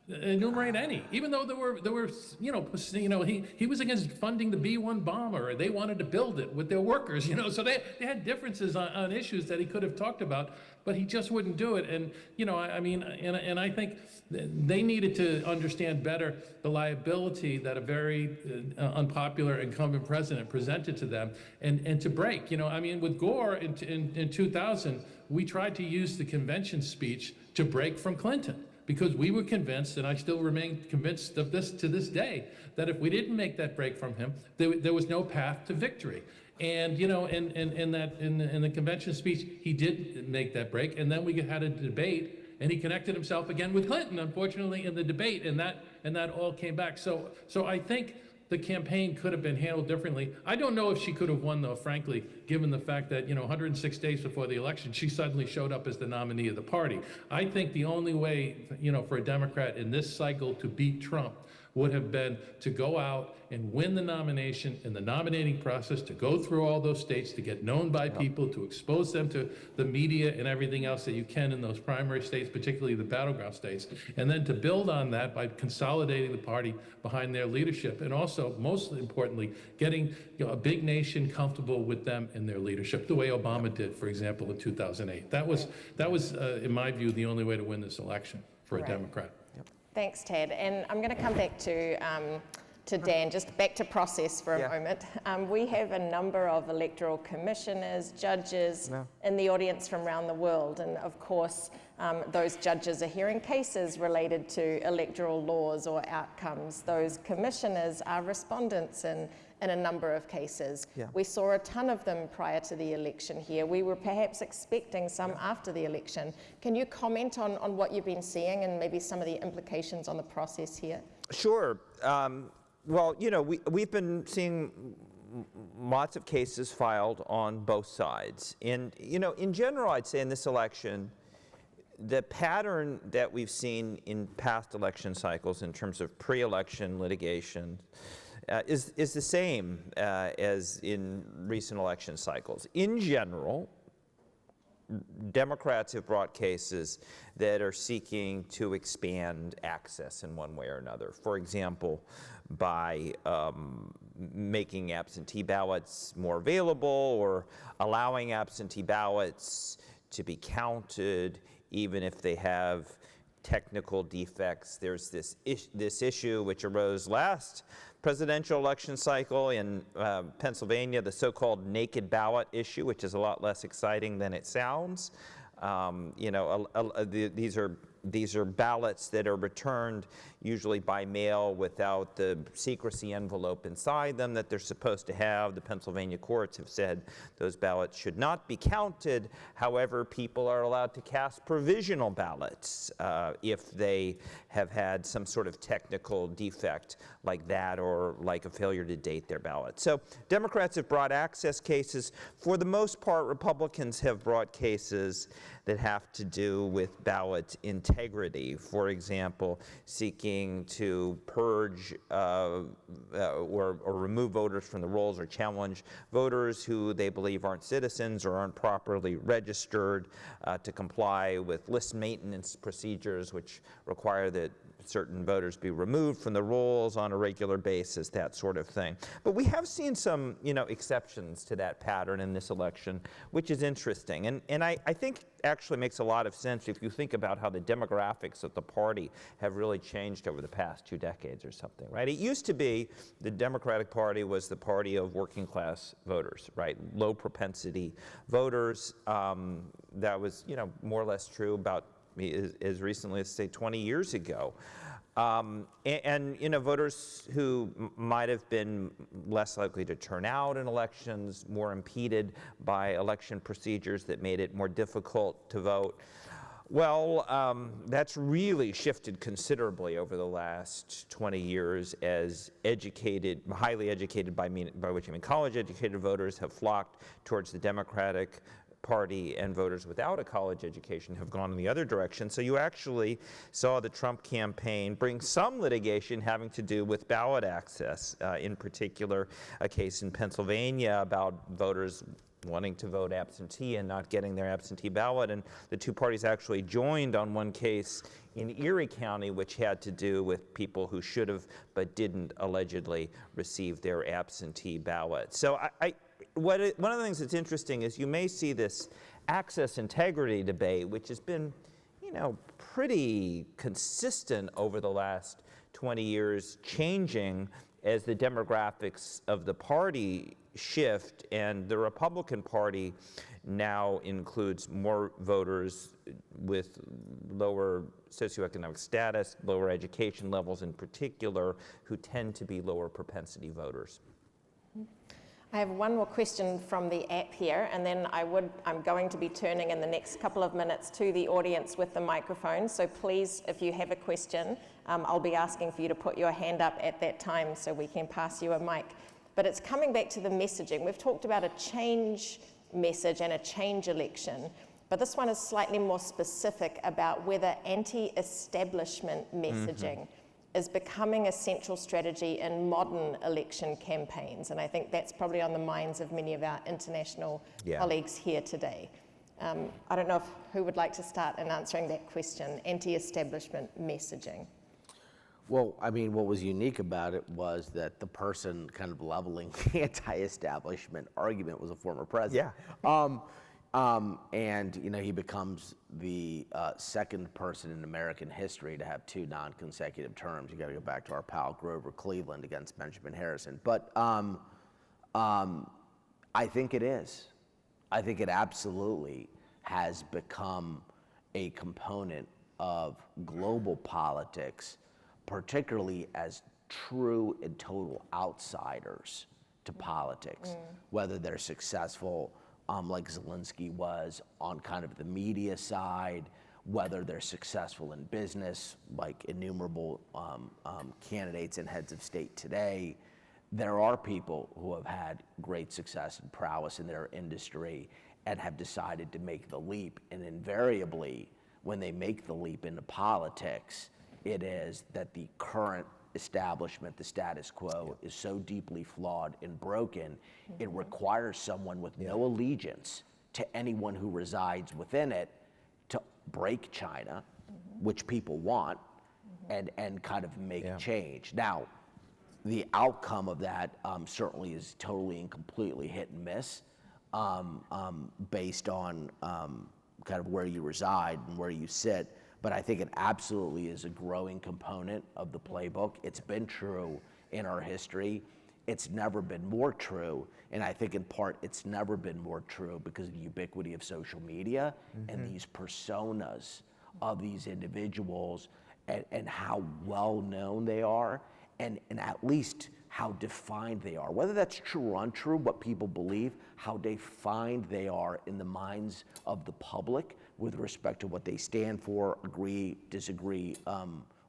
enumerate any, even though there were he was against funding the B-1 bomber. They wanted to build it with their workers, so they had differences on issues that he could have talked about, but he just wouldn't do it. And and I think they needed to understand better the liability that a very unpopular incumbent president presented to them, and to break. With Gore in 2000, we tried to use the convention speech to break from Clinton, because we were convinced, and I still remain convinced of this to this day, that if we didn't make that break from him, there was no path to victory. And in the convention speech, he did make that break, and then we had a debate, and he connected himself again with Clinton, unfortunately, in the debate, and that all came back. So I think the campaign could have been handled differently. I don't know if she could have won, though, frankly, given the fact that, 106 days before the election, she suddenly showed up as the nominee of the party. I think the only way, for a Democrat in this cycle to beat Trump would have been to go out and win the nomination in the nominating process, to go through all those states, to get known by people, to expose them to the media and everything else that you can in those primary states, particularly the battleground states, and then to build on that by consolidating the party behind their leadership, and also, most importantly, getting a big nation comfortable with them and their leadership, the way Obama did, for example, in 2008. That was, in my view, the only way to win this election for a Democrat. Thanks, Ted. And I'm going to come back to Dan, just back to process for a moment. We have a number of electoral commissioners, judges in the audience from around the world. And of course, those judges are hearing cases related to electoral laws or outcomes. Those commissioners are respondents in a number of cases. We saw a ton of them prior to the election here. We were perhaps expecting some after the election. Can you comment on what you've been seeing and maybe some of the implications on the process here? Sure. Well, we've been seeing lots of cases filed on both sides. And, in general, I'd say in this election, the pattern that we've seen in past election cycles in terms of pre-election litigation is the same as in recent election cycles. In general, Democrats have brought cases that are seeking to expand access in one way or another. For example, by making absentee ballots more available or allowing absentee ballots to be counted even if they have technical defects. There's this issue which arose last presidential election cycle in Pennsylvania, the so-called naked ballot issue, which is a lot less exciting than it sounds. These are ballots that are returned usually by mail without the secrecy envelope inside them that they're supposed to have. The Pennsylvania courts have said those ballots should not be counted. However, people are allowed to cast provisional ballots if they have had some sort of technical defect like that or like a failure to date their ballot. So Democrats have brought access cases. For the most part, Republicans have brought cases that have to do with ballot integrity. For example, seeking to purge or remove voters from the rolls or challenge voters who they believe aren't citizens or aren't properly registered, to comply with list maintenance procedures which require that certain voters be removed from the rolls on a regular basis, that sort of thing. But we have seen some, exceptions to that pattern in this election, which is interesting. And I think actually makes a lot of sense if you think about how the demographics of the party have really changed over the past 2 decades or something, right? It used to be the Democratic Party was the party of working class voters, right? Low propensity voters. That was, more or less true about as recently as, say, 20 years ago. Voters who might have been less likely to turn out in elections, more impeded by election procedures that made it more difficult to vote. Well, that's really shifted considerably over the last 20 years as educated, highly educated, by which I mean college-educated voters have flocked towards the Democratic Party, and voters without a college education have gone in the other direction. So you actually saw the Trump campaign bring some litigation having to do with ballot access, in particular a case in Pennsylvania about voters wanting to vote absentee and not getting their absentee ballot. And the two parties actually joined on one case in Erie County, which had to do with people who should have but didn't allegedly receive their absentee ballot. So one of the things that's interesting is you may see this access integrity debate, which has been, pretty consistent over the last 20 years, changing as the demographics of the party shift, and the Republican Party now includes more voters with lower socioeconomic status, lower education levels in particular, who tend to be lower propensity voters. I have one more question from the app here, and then I'm going to be turning in the next couple of minutes to the audience with the microphone. So please, if you have a question, I'll be asking for you to put your hand up at that time so we can pass you a mic. But it's coming back to the messaging. We've talked about a change message and a change election, but this one is slightly more specific about whether anti-establishment messaging is becoming a central strategy in modern election campaigns. And I think that's probably on the minds of many of our international colleagues here today. I don't know who would like to start in answering that question, anti-establishment messaging. Well, I mean, what was unique about it was that the person kind of leveling the anti-establishment argument was a former president. And he becomes the second person in American history to have 2 non-consecutive terms. You got to go back to our pal Grover Cleveland against Benjamin Harrison. But I think it is. I think it absolutely has become a component of global politics, particularly as true and total outsiders to politics, whether they're successful like Zelensky was on kind of the media side, whether they're successful in business, like innumerable candidates and heads of state today. There are people who have had great success and prowess in their industry and have decided to make the leap. And invariably, when they make the leap into politics, it is that the current establishment, the status quo, is so deeply flawed and broken, it requires someone with no allegiance to anyone who resides within it to break China, which people want, and kind of make change. Now, the outcome of that certainly is totally and completely hit and miss based on kind of where you reside and where you sit. But I think it absolutely is a growing component of the playbook. It's been true in our history. It's never been more true. And I think in part it's never been more true because of the ubiquity of social media and these personas of these individuals and how well known they are and at least how defined they are. Whether that's true or untrue, what people believe, how defined they are in the minds of the public with respect to what they stand for, agree, disagree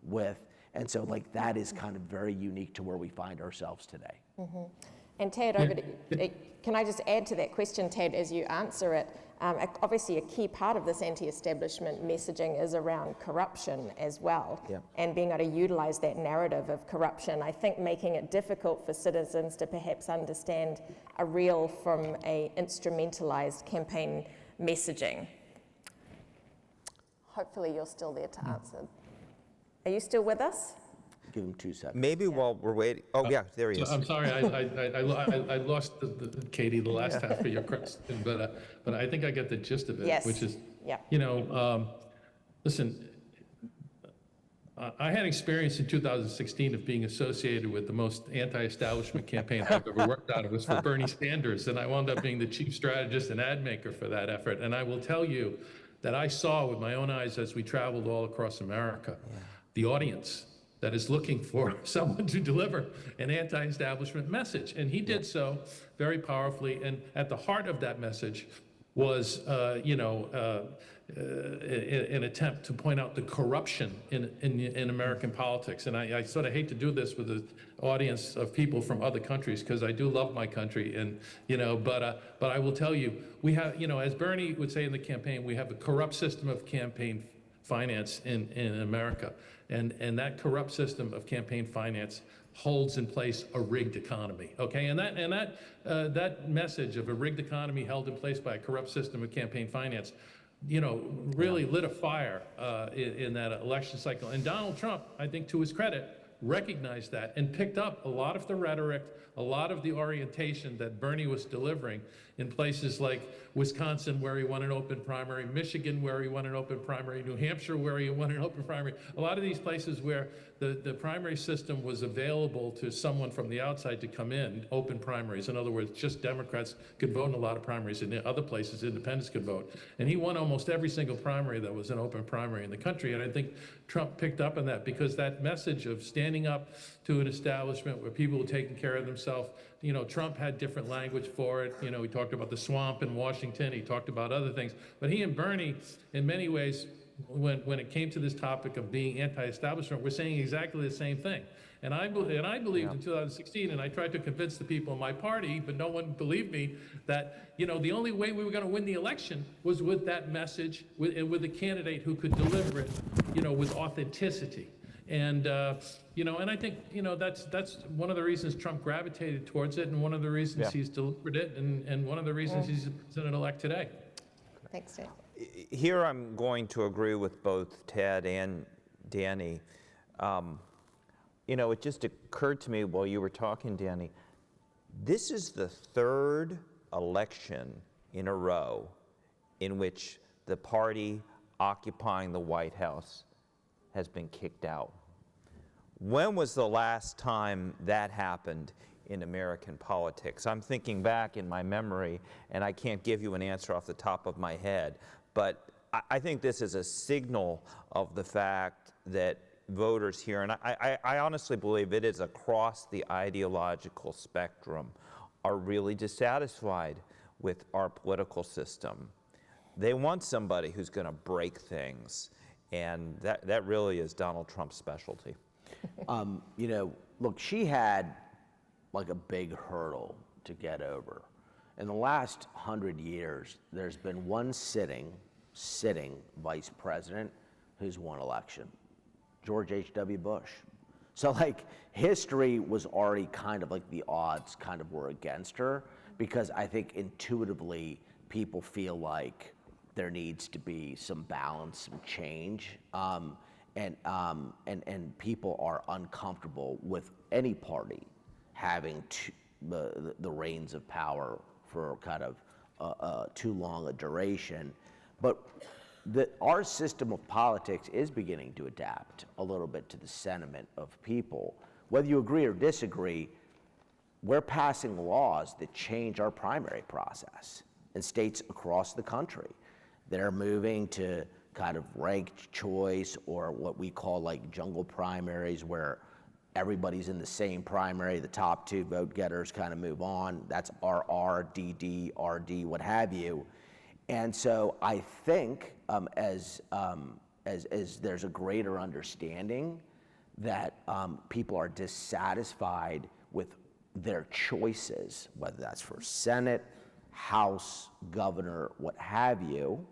with. And so that is kind of very unique to where we find ourselves today. And Tad, over to, can I just add to that question, Tad, as you answer it? Obviously, a key part of this anti-establishment messaging is around corruption as well, and being able to utilize that narrative of corruption. I think making it difficult for citizens to perhaps understand a real from a instrumentalized campaign messaging. Hopefully, you're still there to answer. Are you still with us? Give him 2 seconds. Maybe while we're waiting. Oh, yeah, there he is. I'm sorry, I lost Katie the last half of your question, but I think I get the gist of it, which is, listen, I had experience in 2016 of being associated with the most anti-establishment campaign I've ever worked on. It was for Bernie Sanders, and I wound up being the chief strategist and ad maker for that effort. And I will tell you that I saw with my own eyes as we traveled all across America, the audience that is looking for someone to deliver an anti-establishment message. And he did so very powerfully. And at the heart of that message was, an attempt to point out the corruption in American politics. And I sort of hate to do this with an audience of people from other countries, because I do love my country. And, but I will tell you, we have, as Bernie would say in the campaign, we have a corrupt system of campaign finance in America. And that corrupt system of campaign finance holds in place a rigged economy, okay? And that message of a rigged economy held in place by a corrupt system of campaign finance, really lit a fire in that election cycle. And Donald Trump, I think to his credit, recognized that and picked up a lot of the rhetoric, a lot of the orientation that Bernie was delivering in places like Wisconsin, where he won an open primary, Michigan, where he won an open primary, New Hampshire, where he won an open primary. A lot of these places where the primary system was available to someone from the outside to come in, open primaries. In other words, just Democrats could vote in a lot of primaries, and in other places, independents could vote. And he won almost every single primary that was an open primary in the country. And I think Trump picked up on that, because that message of standing up to an establishment where people were taking care of themselves, Trump had different language for it. He talked about the swamp in Washington. He talked about other things. But he and Bernie, in many ways, when it came to this topic of being anti-establishment, we're saying exactly the same thing. And I believed in 2016, and I tried to convince the people in my party, but no one believed me, that the only way we were going to win the election was with that message, and with a candidate who could deliver it, with authenticity. And and I think that's one of the reasons Trump gravitated towards it, and one of the reasons he's delivered it, and one of the reasons he's the president-elect today. Thanks, Ted. Here I'm going to agree with both Ted and Danny. It just occurred to me while you were talking, Danny, this is the third election in a row in which the party occupying the White House has been kicked out. When was the last time that happened in American politics? I'm thinking back in my memory, and I can't give you an answer off the top of my head, but I think this is a signal of the fact that voters here, and I honestly believe it is across the ideological spectrum, are really dissatisfied with our political system. They want somebody who's going to break things, and that really is Donald Trump's specialty. Look, she had like a big hurdle to get over. In the last 100 years, there's been one sitting vice president who's won election. George H.W. Bush. So history was already kind of the odds kind of were against her, because I think intuitively people feel like there needs to be some balance, some change, and people are uncomfortable with any party having the reins of power for kind of too long a duration. But our system of politics is beginning to adapt a little bit to the sentiment of people. Whether you agree or disagree, we're passing laws that change our primary process in states across the country. They're moving to kind of ranked choice, or what we call jungle primaries, where everybody's in the same primary, the top two vote getters kind of move on. That's RR, DD, RD, what have you. And so I think as there's a greater understanding that people are dissatisfied with their choices, whether that's for Senate, House, governor, what have you,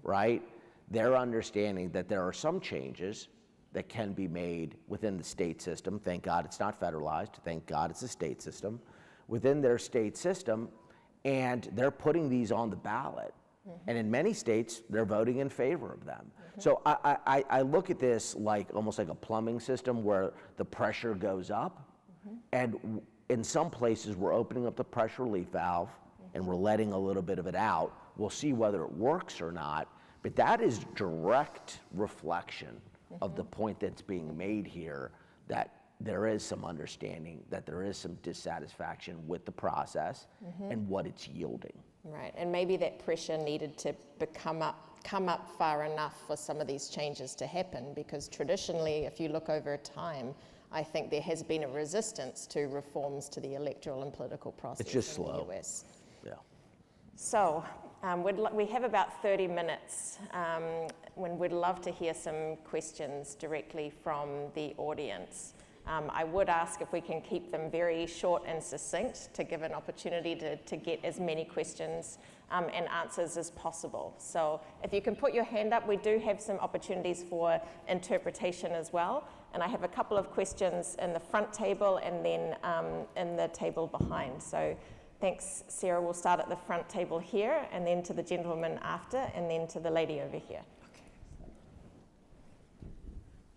right? They're understanding that there are some changes that can be made within the state system. Thank God it's not federalized. Thank God it's a state system. Within their state system, and they're putting these on the ballot. And in many states, they're voting in favor of them. So I look at this almost like a plumbing system where the pressure goes up. And in some places, we're opening up the pressure relief valve and we're letting a little bit of it out. We'll see whether it works or not. But that is direct reflection of the point that's being made here, that there is some understanding, that there is some dissatisfaction with the process and what it's yielding. Right, and maybe that pressure needed to come up far enough for some of these changes to happen, because traditionally, if you look over time, I think there has been a resistance to reforms to the electoral and political process. It's just slow. In the US. Yeah. So we have about 30 minutes when we'd love to hear some questions directly from the audience. I would ask if we can keep them very short and succinct to give an opportunity to get as many questions and answers as possible. So if you can put your hand up, we do have some opportunities for interpretation as well. And I have a couple of questions in the front table and then in the table behind. So thanks, Sarah. We'll start at the front table here, and then to the gentleman after, and then to the lady over here.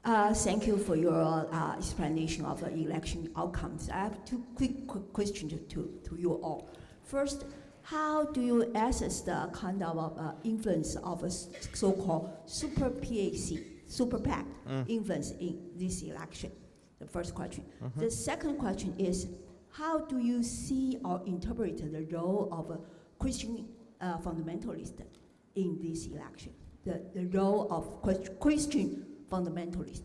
Thank you for your explanation of the election outcomes. I have two quick questions to you all. First, how do you assess the kind of influence of a so-called super PAC influence in this election? The first question. The second question is, how do you see or interpret the role of a Christian fundamentalist in this election? The role of Christian fundamentalist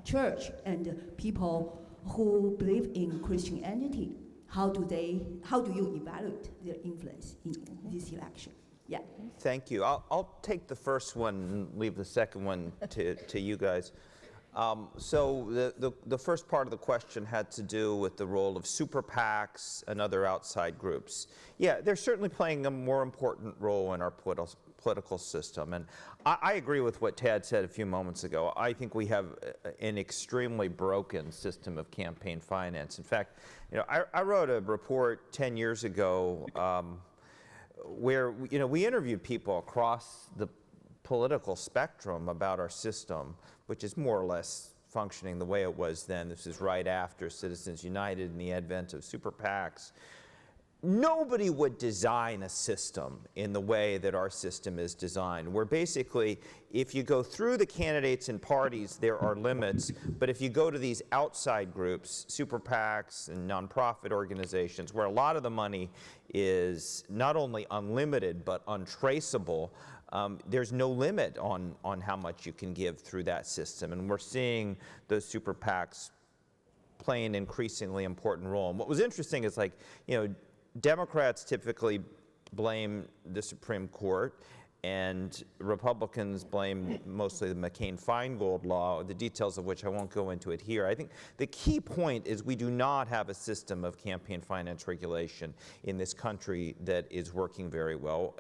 church and people who believe in Christianity how do you evaluate their influence in this election? Yeah. Thank you. I'll take the first one and leave the second one to you guys. So the first part of the question had to do with the role of super PACs and other outside groups. Yeah, they're certainly playing a more important role in our political system. And I agree with what Tad said a few moments ago. I think we have an extremely broken system of campaign finance. In fact, I wrote a report 10 years ago where we interviewed people across the political spectrum about our system, which is more or less functioning the way it was then. This is right after Citizens United and the advent of super PACs. Nobody would design a system in the way that our system is designed, where basically, if you go through the candidates and parties, there are limits, but if you go to these outside groups, super PACs and nonprofit organizations, where a lot of the money is not only unlimited, but untraceable, there's no limit on how much you can give through that system. And we're seeing those super PACs play an increasingly important role. And what was interesting is, like, Democrats typically blame the Supreme Court, and Republicans blame mostly the McCain-Feingold law, the details of which I won't go into it here. I think the key point is we do not have a system of campaign finance regulation in this country that is working very well.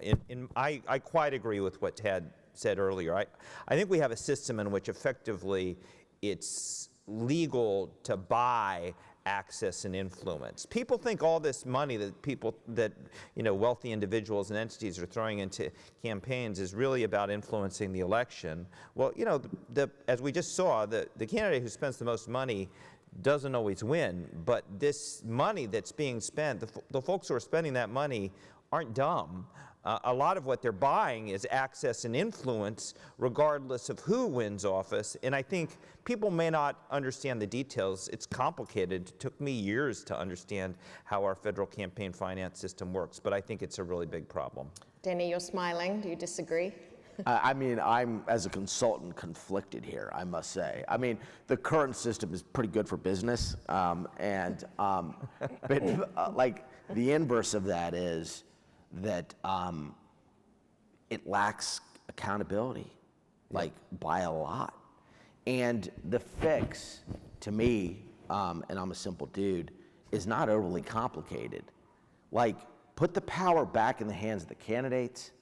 I quite agree with what Tad said earlier. I think we have a system in which effectively it's legal to buy access and influence. People think all this money that wealthy individuals and entities are throwing into campaigns is really about influencing the election. Well, as we just saw, the candidate who spends the most money doesn't always win, but this money that's being spent, the folks who are spending that money aren't dumb. A lot of what they're buying is access and influence, regardless of who wins office. And I think people may not understand the details. It's complicated. It took me years to understand how our federal campaign finance system works, but I think it's a really big problem. Danny, you're smiling. Do you disagree? I mean, I'm, as a consultant, conflicted here, I must say. I mean, the current system is pretty good for business, but like, the inverse of that is that it lacks accountability, like, by a lot. And the fix, to me, and I'm a simple dude, is not overly complicated. Like, put the power back in the hands of the candidates,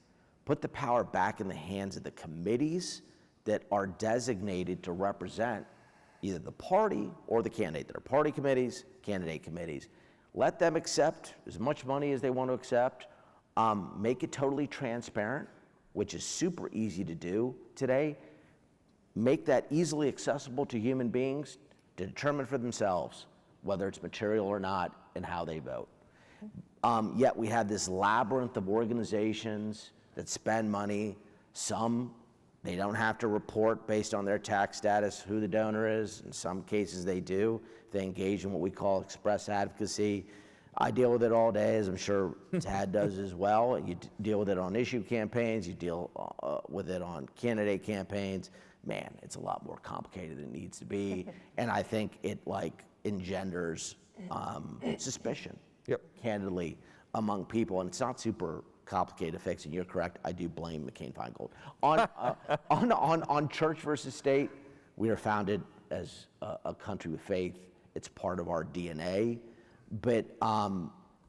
put the power back in the hands of the committees that are designated to represent either the party or the candidate. There are party committees, candidate committees. Let them accept as much money as they want to accept. Make it totally transparent, which is super easy to do today. Make that easily accessible to human beings to determine for themselves whether it's material or not and how they vote. Yet we have this labyrinth of organizations that spend money. Some, they don't have to report based on their tax status who the donor is. In some cases they do. They engage in what we call express advocacy. I deal with it all day, as I'm sure Tad does as well. You deal with it on issue campaigns, you deal with it on candidate campaigns. Man, it's a lot more complicated than it needs to be. And I think it, like, engenders suspicion, candidly, among people. And it's not super complicated to fix, and you're correct, I do blame McCain-Feingold. On church versus state, we are founded as a country with faith. It's part of our DNA. But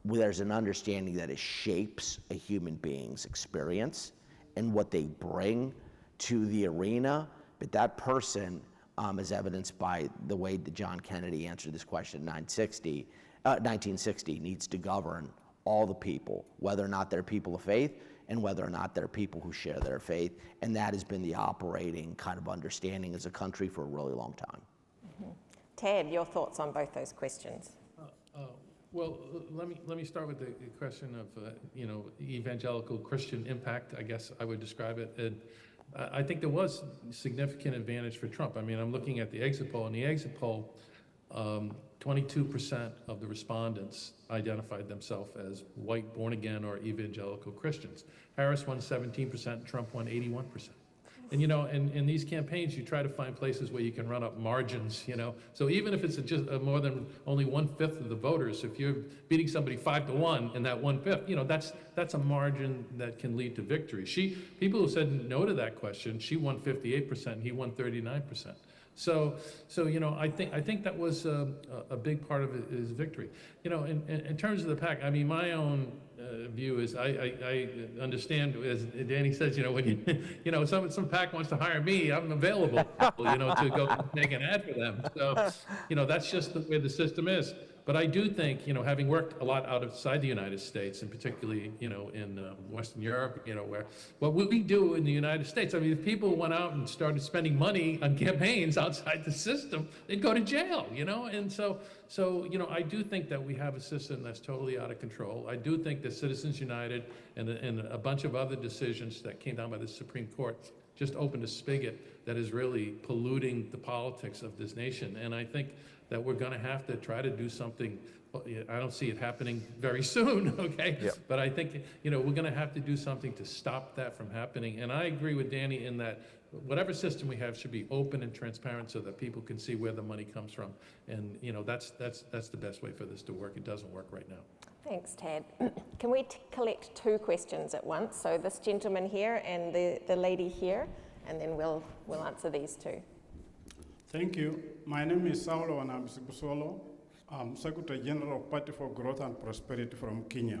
there's an understanding that it shapes a human being's experience and what they bring to the arena. But that person, as evidenced by the way that John Kennedy answered this question in 1960, needs to govern all the people, whether or not they're people of faith and whether or not they're people who share their faith. And that has been the operating kind of understanding as a country for a really long time. Mm-hmm. Tad, your thoughts on both those questions? Well, let me start with the question of evangelical Christian impact, I guess I would describe it. And I think there was significant advantage for Trump. I mean, I'm looking at the exit poll. In the exit poll, 22% of the respondents identified themselves as white, born again, or evangelical Christians. Harris won 17%, Trump won 81%. And, you know, in these campaigns, you try to find places where you can run up margins, you know. So even if it's just more than only 1/5 of the voters, if you're beating somebody 5-1 in that 1/5, you know, that's a margin that can lead to victory. People who said no to that question, she won 58% and he won 39%. So you know, I think that was a big part of his victory. You know, in terms of the PAC, I mean, my own view is I understand, as Danny says, you know, when you know, some PAC wants to hire me, I'm available, you know, to go make an ad for them. So, you know, that's just the way the system is. But I do think, you know, having worked a lot outside the United States, and particularly, you know, in Western Europe, you know, where what we do in the United States, I mean, if people went out and started spending money on campaigns outside the system, they'd go to jail, you know? And so, you know, I do think that we have a system that's totally out of control. I do think that Citizens United and a bunch of other decisions that came down by the Supreme Court just opened a spigot that is really polluting the politics of this nation. And I think that we're going to have to try to do something. I don't see it happening very soon, okay? Yep. But I think, you know, we're going to have to do something to stop that from happening. And I agree with Danny in that whatever system we have should be open and transparent so that people can see where the money comes from. And, you know, that's the best way for this to work. It doesn't work right now. Thanks, Tad. Can we collect 2 questions at once? So this gentleman here and the lady here, and then we'll answer these 2. Thank you. My name is Saulo Wanamsibusolo. I'm Secretary General of Party for Growth and Prosperity from Kenya.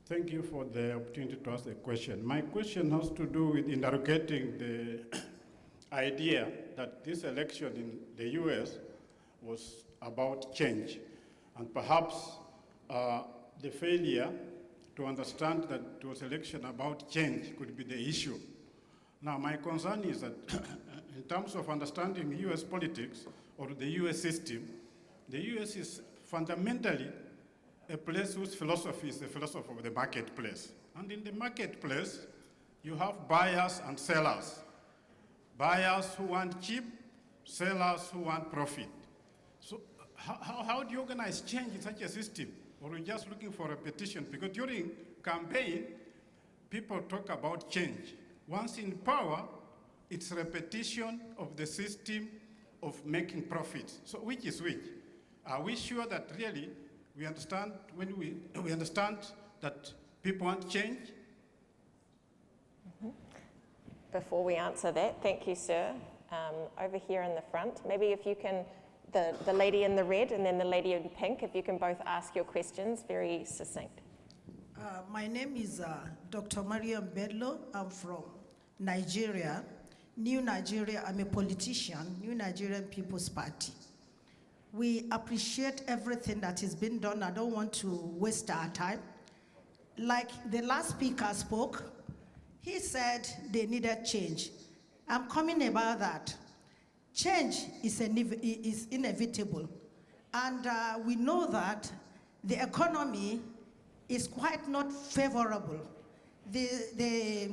Thank you for the opportunity to ask a question. My question has to do with interrogating the idea that this election in the US was about change, and perhaps the failure to understand that it was election about change could be the issue. Now, my concern is that in terms of understanding US politics or the US system, the US is fundamentally a place whose philosophy is the philosophy of the marketplace. And in the marketplace, you have buyers and sellers. Buyers who want cheap, sellers who want profit. So how do you organize change in such a system? Or are you just looking for repetition? Because during campaign, people talk about change. Once in power, it's repetition of the system of making profits. So which is which? Are we sure that really we understand when we understand that people want change? Mm-hmm. Before we answer that, thank you, sir. Over here in the front, maybe if you can, the lady in the red and then the lady in pink, if you can both ask your questions very succinct. My name is Dr. Mariam Bedlo. I'm from Nigeria, New Nigeria. I'm a politician, New Nigerian People's Party. We appreciate everything that is being done. I don't want to waste our time. Like the last speaker spoke, he said they needed change. I'm coming about that. Change is inevitable. And we know that the economy is quite not favorable. The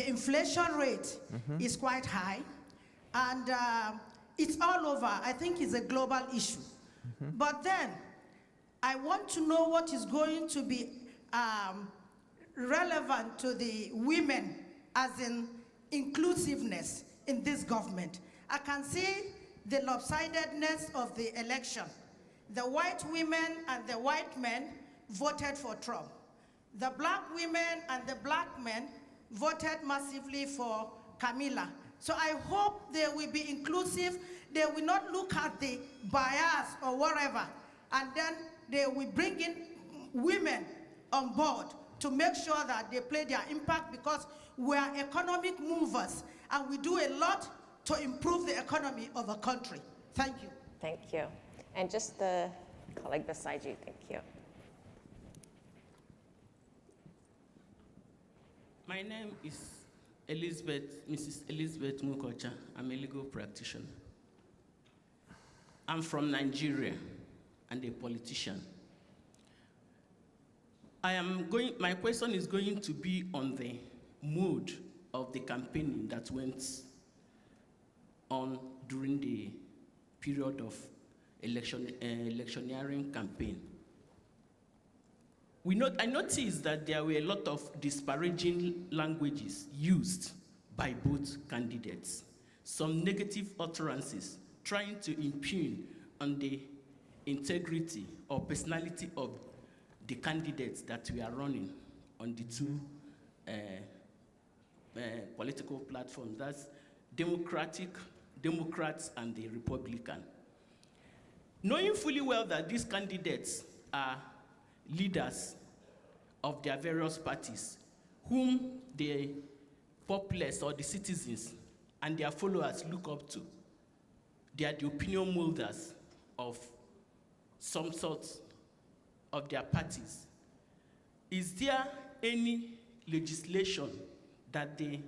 inflation rate is quite high. And it's all over. I think it's a global issue. But then, I want to know what is going to be relevant to the women as in inclusiveness in this government. I can see the lopsidedness of the election. The white women and the white men voted for Trump. The black women and the black men voted massively for Kamala. So I hope they will be inclusive. They will not look at the bias or whatever, and then they will bring in women on board to make sure that they play their impact, because we are economic movers and we do a lot to improve the economy of a country. Thank you. Thank you. And just the colleague beside you, thank you. My name is Mrs. Elizabeth Mukocha. I'm a legal practitioner. I'm from Nigeria and a politician. My question is going to be on the mood of the campaigning that went on during the period of electioneering campaign. I noticed that there were a lot of disparaging languages used by both candidates. Some negative utterances trying to impugn on the integrity or personality of the candidates that we are running on the two political platforms. That's Democrats and the Republican. Knowing fully well that these candidates are leaders of their various parties, whom the populace or the citizens and their followers look up to. They are the opinion molders of some sort of their parties. Is there any legislation that the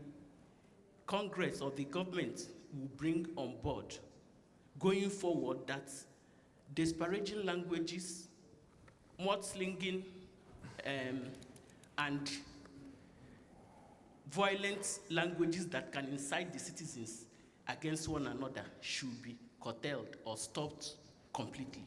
Congress or the government will bring on board going forward that disparaging languages, mudslinging, and violent languages that can incite the citizens against one another should be curtailed or stopped completely?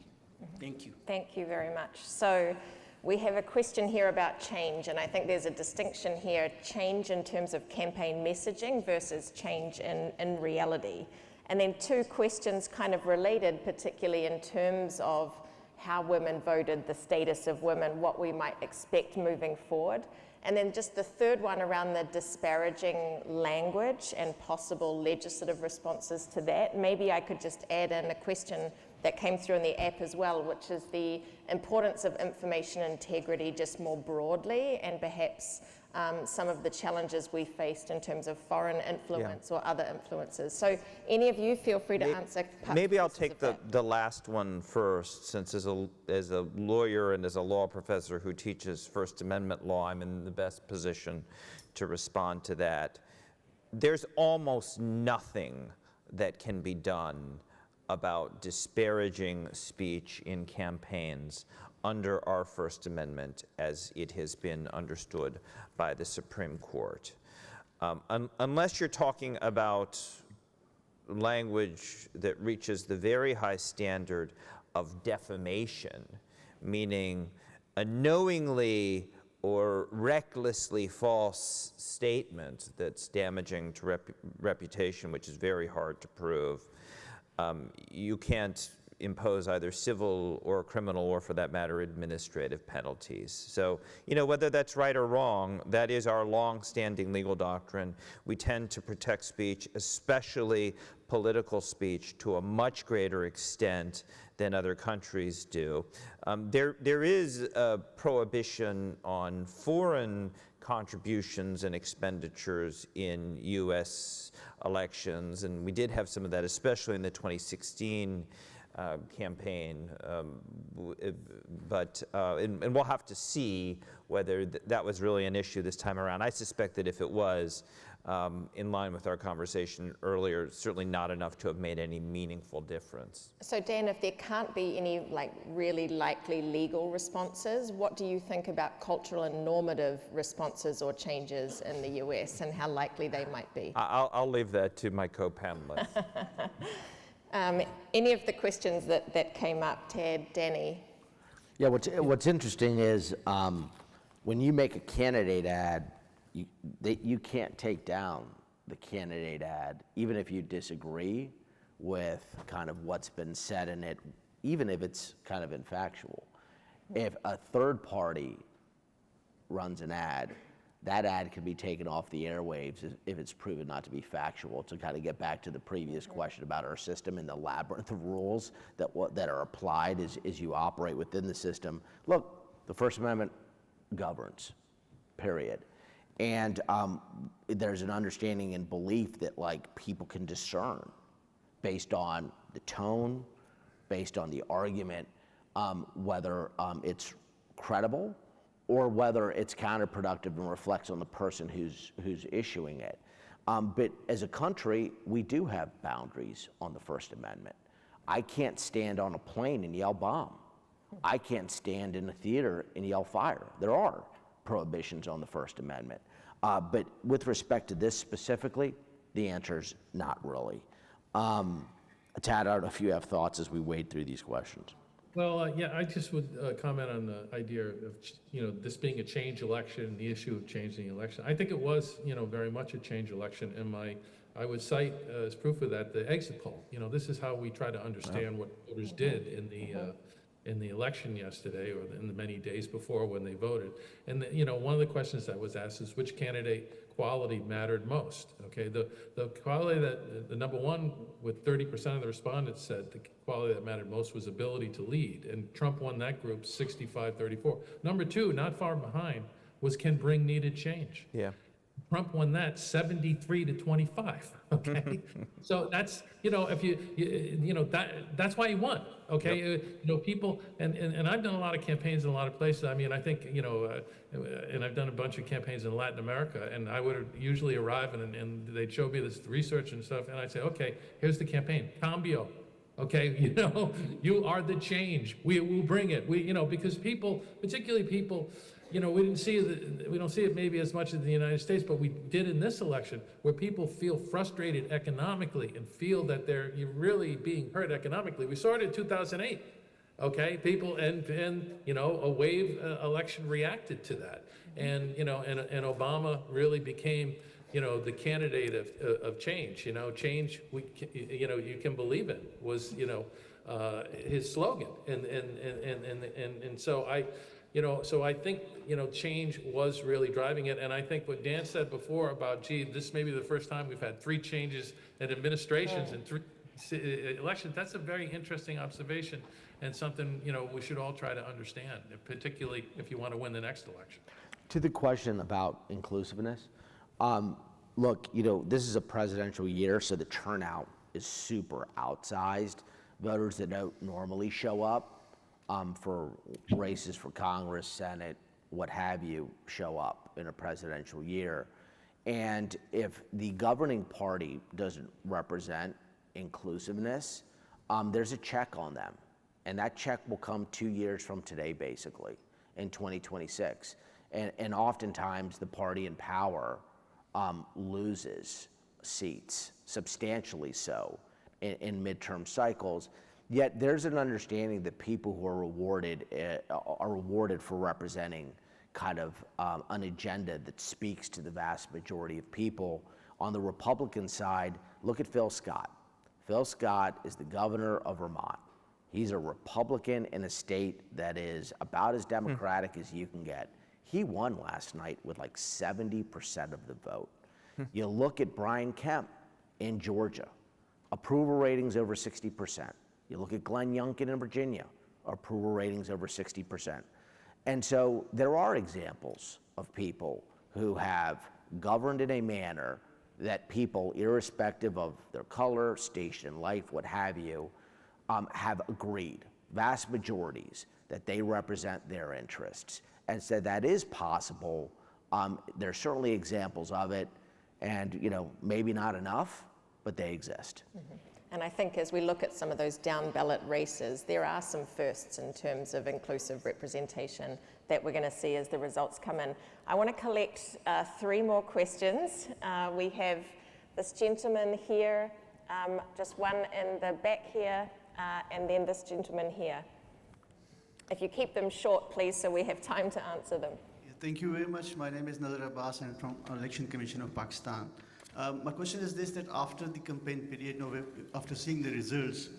Thank you. Thank you very much. So we have a question here about change, and I think there's a distinction here, change in terms of campaign messaging versus change in reality. And then two questions kind of related, particularly in terms of how women voted, the status of women, what we might expect moving forward. And then just the third one around the disparaging language and possible legislative responses to that. Maybe I could just add in a question that came through in the app as well, which is the importance of information integrity just more broadly, and perhaps some of the challenges we faced in terms of foreign influence or other influences. So any of you feel free to answer. Maybe I'll take the last one first, since as a lawyer and as a law professor who teaches First Amendment law, I'm in the best position to respond to that. There's almost nothing that can be done about disparaging speech in campaigns under our First Amendment as it has been understood by the Supreme Court. Unless you're talking about language that reaches the very high standard of defamation, meaning a knowingly or recklessly false statement that's damaging to reputation, which is very hard to prove, you can't impose either civil or criminal, or for that matter, administrative penalties. So, whether that's right or wrong, that is our long-standing legal doctrine. We tend to protect speech, especially political speech, to a much greater extent than other countries do. There is a prohibition on foreign contributions and expenditures in U.S. elections, and we did have some of that, especially in the 2016 campaign, but we'll have to see whether that was really an issue this time around. I suspect that if it was, in line with our conversation earlier, certainly not enough to have made any meaningful difference. So Dan, if there can't be any really likely legal responses, what do you think about cultural and normative responses or changes in the US and how likely they might be? I'll leave that to my co-panelists. Any of the questions that came up, Tad, Danny? Yeah, what's interesting is when you make a candidate ad, you can't take down the candidate ad, even if you disagree with kind of what's been said in it, even if it's kind of infactual. If a third party runs an ad, that ad can be taken off the airwaves if it's proven not to be factual. To kind of get back to the previous question about our system and the labyrinth of rules that are applied as you operate within the system. Look, the First Amendment governs, period. And there's an understanding and belief that people can discern based on the tone, based on the argument, whether it's credible or whether it's counterproductive and reflects on the person who's issuing it. But as a country, we do have boundaries on the First Amendment. I can't stand on a plane and yell bomb. I can't stand in a theater and yell fire. There are prohibitions on the First Amendment. But with respect to this specifically, the answer's not really. Tad, I don't know if you have thoughts as we wade through these questions. Well, yeah, I just would comment on the idea of, this being a change election, the issue of changing the election. I think it was, very much a change election, and I would cite as proof of that the exit poll. This is how we try to understand what voters did in the election yesterday, or in the many days before when they voted. And one of the questions that was asked is which candidate quality mattered most. Okay, the quality that the number one, with 30% of the respondents said the quality that mattered most was ability to lead, and Trump won that group 65-34. Number two, not far behind, was can bring needed change. Yeah. Trump won that 73-25. Okay, so that's that's why he won. Okay, people and I've done a lot of campaigns in a lot of places. I mean, I think and I've done a bunch of campaigns in Latin America, and I would usually arrive and they'd show me this research and stuff, and I'd say, okay, here's the campaign, cambio. Okay, you are the change. We will bring it. Because people, particularly people. We don't see it maybe as much as in the United States, but we did in this election, where people feel frustrated economically and feel that they're really being hurt economically. We saw it in 2008. Okay, people and a wave election reacted to that, and and Obama really became the candidate of change. Change you can believe it was his slogan, and so so I think, change was really driving it. And I think what Dan said before about, this may be the first time we've had 3 changes in administrations and 3 elections, that's a very interesting observation and something, we should all try to understand, particularly if you want to win the next election. To the question about inclusiveness, look, this is a presidential year, so the turnout is super outsized. Voters that don't normally show up for races for Congress, Senate, what have you, show up in a presidential year. And if the governing party doesn't represent inclusiveness, there's a check on them. And that check will come 2 years from today, basically, in 2026. And oftentimes the party in power loses seats, substantially so, in midterm cycles. Yet there's an understanding that people who are rewarded for representing kind of an agenda that speaks to the vast majority of people. On the Republican side, look at Phil Scott. Phil Scott is the governor of Vermont. He's a Republican in a state that is about as democratic as you can get. He won last night with like 70% of the vote. You look at Brian Kemp in Georgia, approval ratings over 60%. You look at Glenn Youngkin in Virginia, approval ratings over 60%. And so there are examples of people who have governed in a manner that people, irrespective of their color, station in life, what have you, have agreed, vast majorities, that they represent their interests. And so that is possible. There's certainly examples of it, and maybe not enough, but they exist. Mm-hmm. And I think as we look at some of those down ballot races, there are some firsts in terms of inclusive representation that we're going to see as the results come in. I want to collect 3 more questions. We have this gentleman here, just one in the back here, and then this gentleman here. If you keep them short, please, so we have time to answer them. Thank you very much. My name is Nazar Abbas, and I'm from Election Commission of Pakistan. My question is this, that after the campaign period, after seeing the results,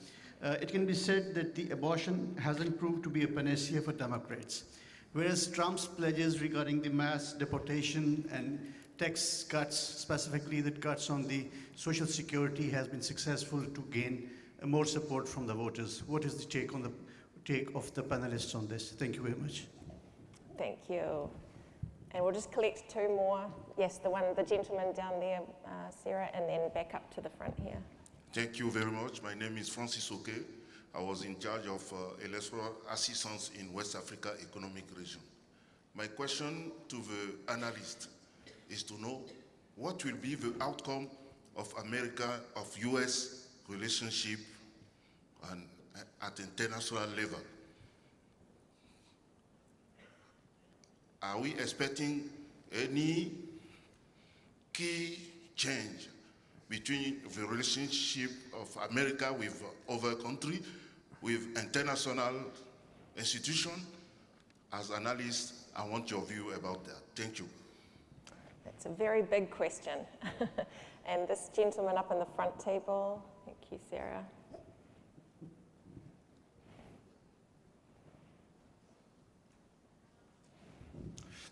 it can be said that the abortion hasn't proved to be a panacea for Democrats, whereas Trump's pledges regarding the mass deportation and tax cuts, specifically the cuts on the Social Security, has been successful to gain more support from the voters. What is the take of the panelists on this? Thank you very much. Thank you. And we'll just collect 2 more. Yes, the gentleman down there, Sarah, and then back up to the front here. Thank you very much. My name is Francis Oke. I was in charge of electoral assistance in West Africa Economic Region. My question to the analyst is to know what will be the outcome of US relationship and at international level. Are we expecting any key change between the relationship of America with other countries, with international institutions. As analysts, I want your view about that. Thank you. That's a very big question. And this gentleman up on the front table, thank you, Sarah.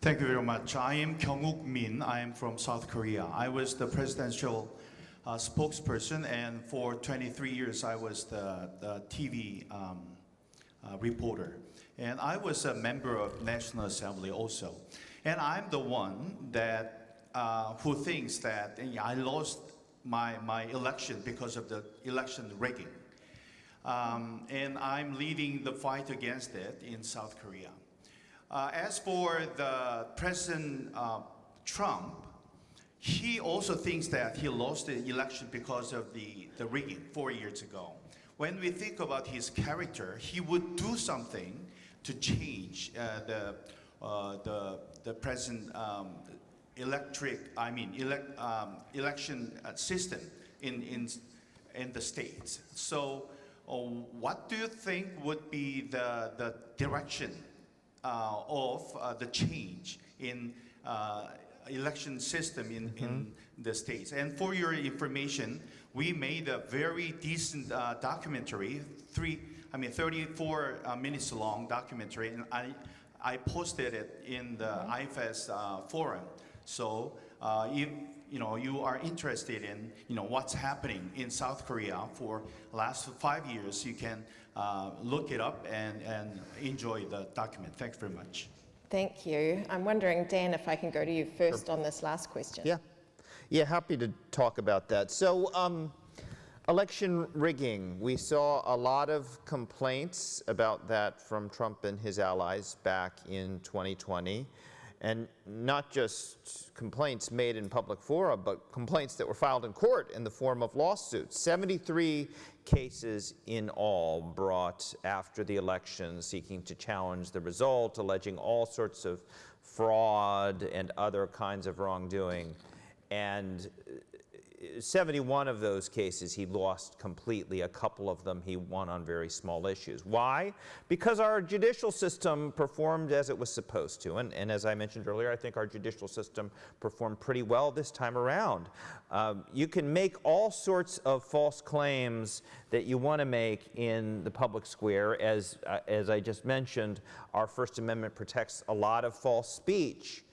Thank you very much. I am Kyung-uk Min. I am from South Korea. I was the presidential spokesperson, and for 23 years I was the TV reporter. And I was a member of National Assembly also. And I'm the one that who thinks that I lost my election because of the election rigging. And I'm leading the fight against it in South Korea. As for the President Trump, he also thinks that he lost the election because of the rigging 4 years ago. When we think about his character, he would do something to change the present election system in the states. So, what do you think would be the direction of the change in election system in the states? And for your information, we made a very decent documentary, 34 minutes long documentary, and I posted it in the IFES forum. So if you are interested in what's happening in South Korea for the last 5 years, you can look it up and enjoy the document. Thanks very much. Thank you. I'm wondering, Dan, if I can go to you first on this last question. Yeah, happy to talk about that. So, election rigging, we saw a lot of complaints about that from Trump and his allies back in 2020. And not just complaints made in public fora, but complaints that were filed in court in the form of lawsuits. 73 cases in all brought after the election seeking to challenge the result, alleging all sorts of fraud and other kinds of wrongdoing. And 71 of those cases he lost completely. A couple of them he won on very small issues. Why? Because our judicial system performed as it was supposed to. And as I mentioned earlier, I think our judicial system performed pretty well this time around. You can make all sorts of false claims that you want to make in the public square. As I just mentioned, our First Amendment protects a lot of false speech.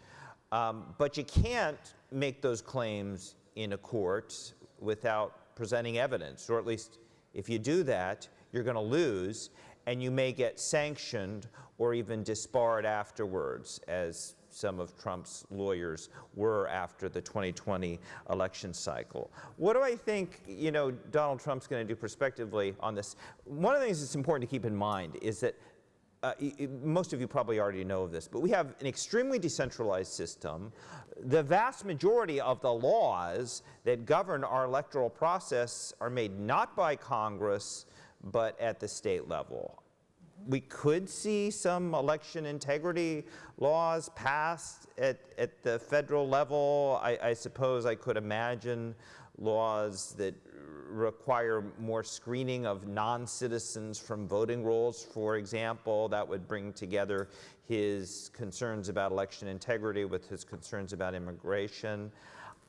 But you can't make those claims in a court without presenting evidence, or at least if you do that, you're going to lose, and you may get sanctioned or even disbarred afterwards, as some of Trump's lawyers were after the 2020 election cycle. What do I think, Donald Trump's going to do prospectively on this? One of the things that's important to keep in mind is that most of you probably already know of this, but we have an extremely decentralized system. The vast majority of the laws that govern our electoral process are made not by Congress, but at the state level. We could see some election integrity laws passed at the federal level. I suppose I could imagine laws that require more screening of non-citizens from voting rolls, for example. That would bring together his concerns about election integrity with his concerns about immigration.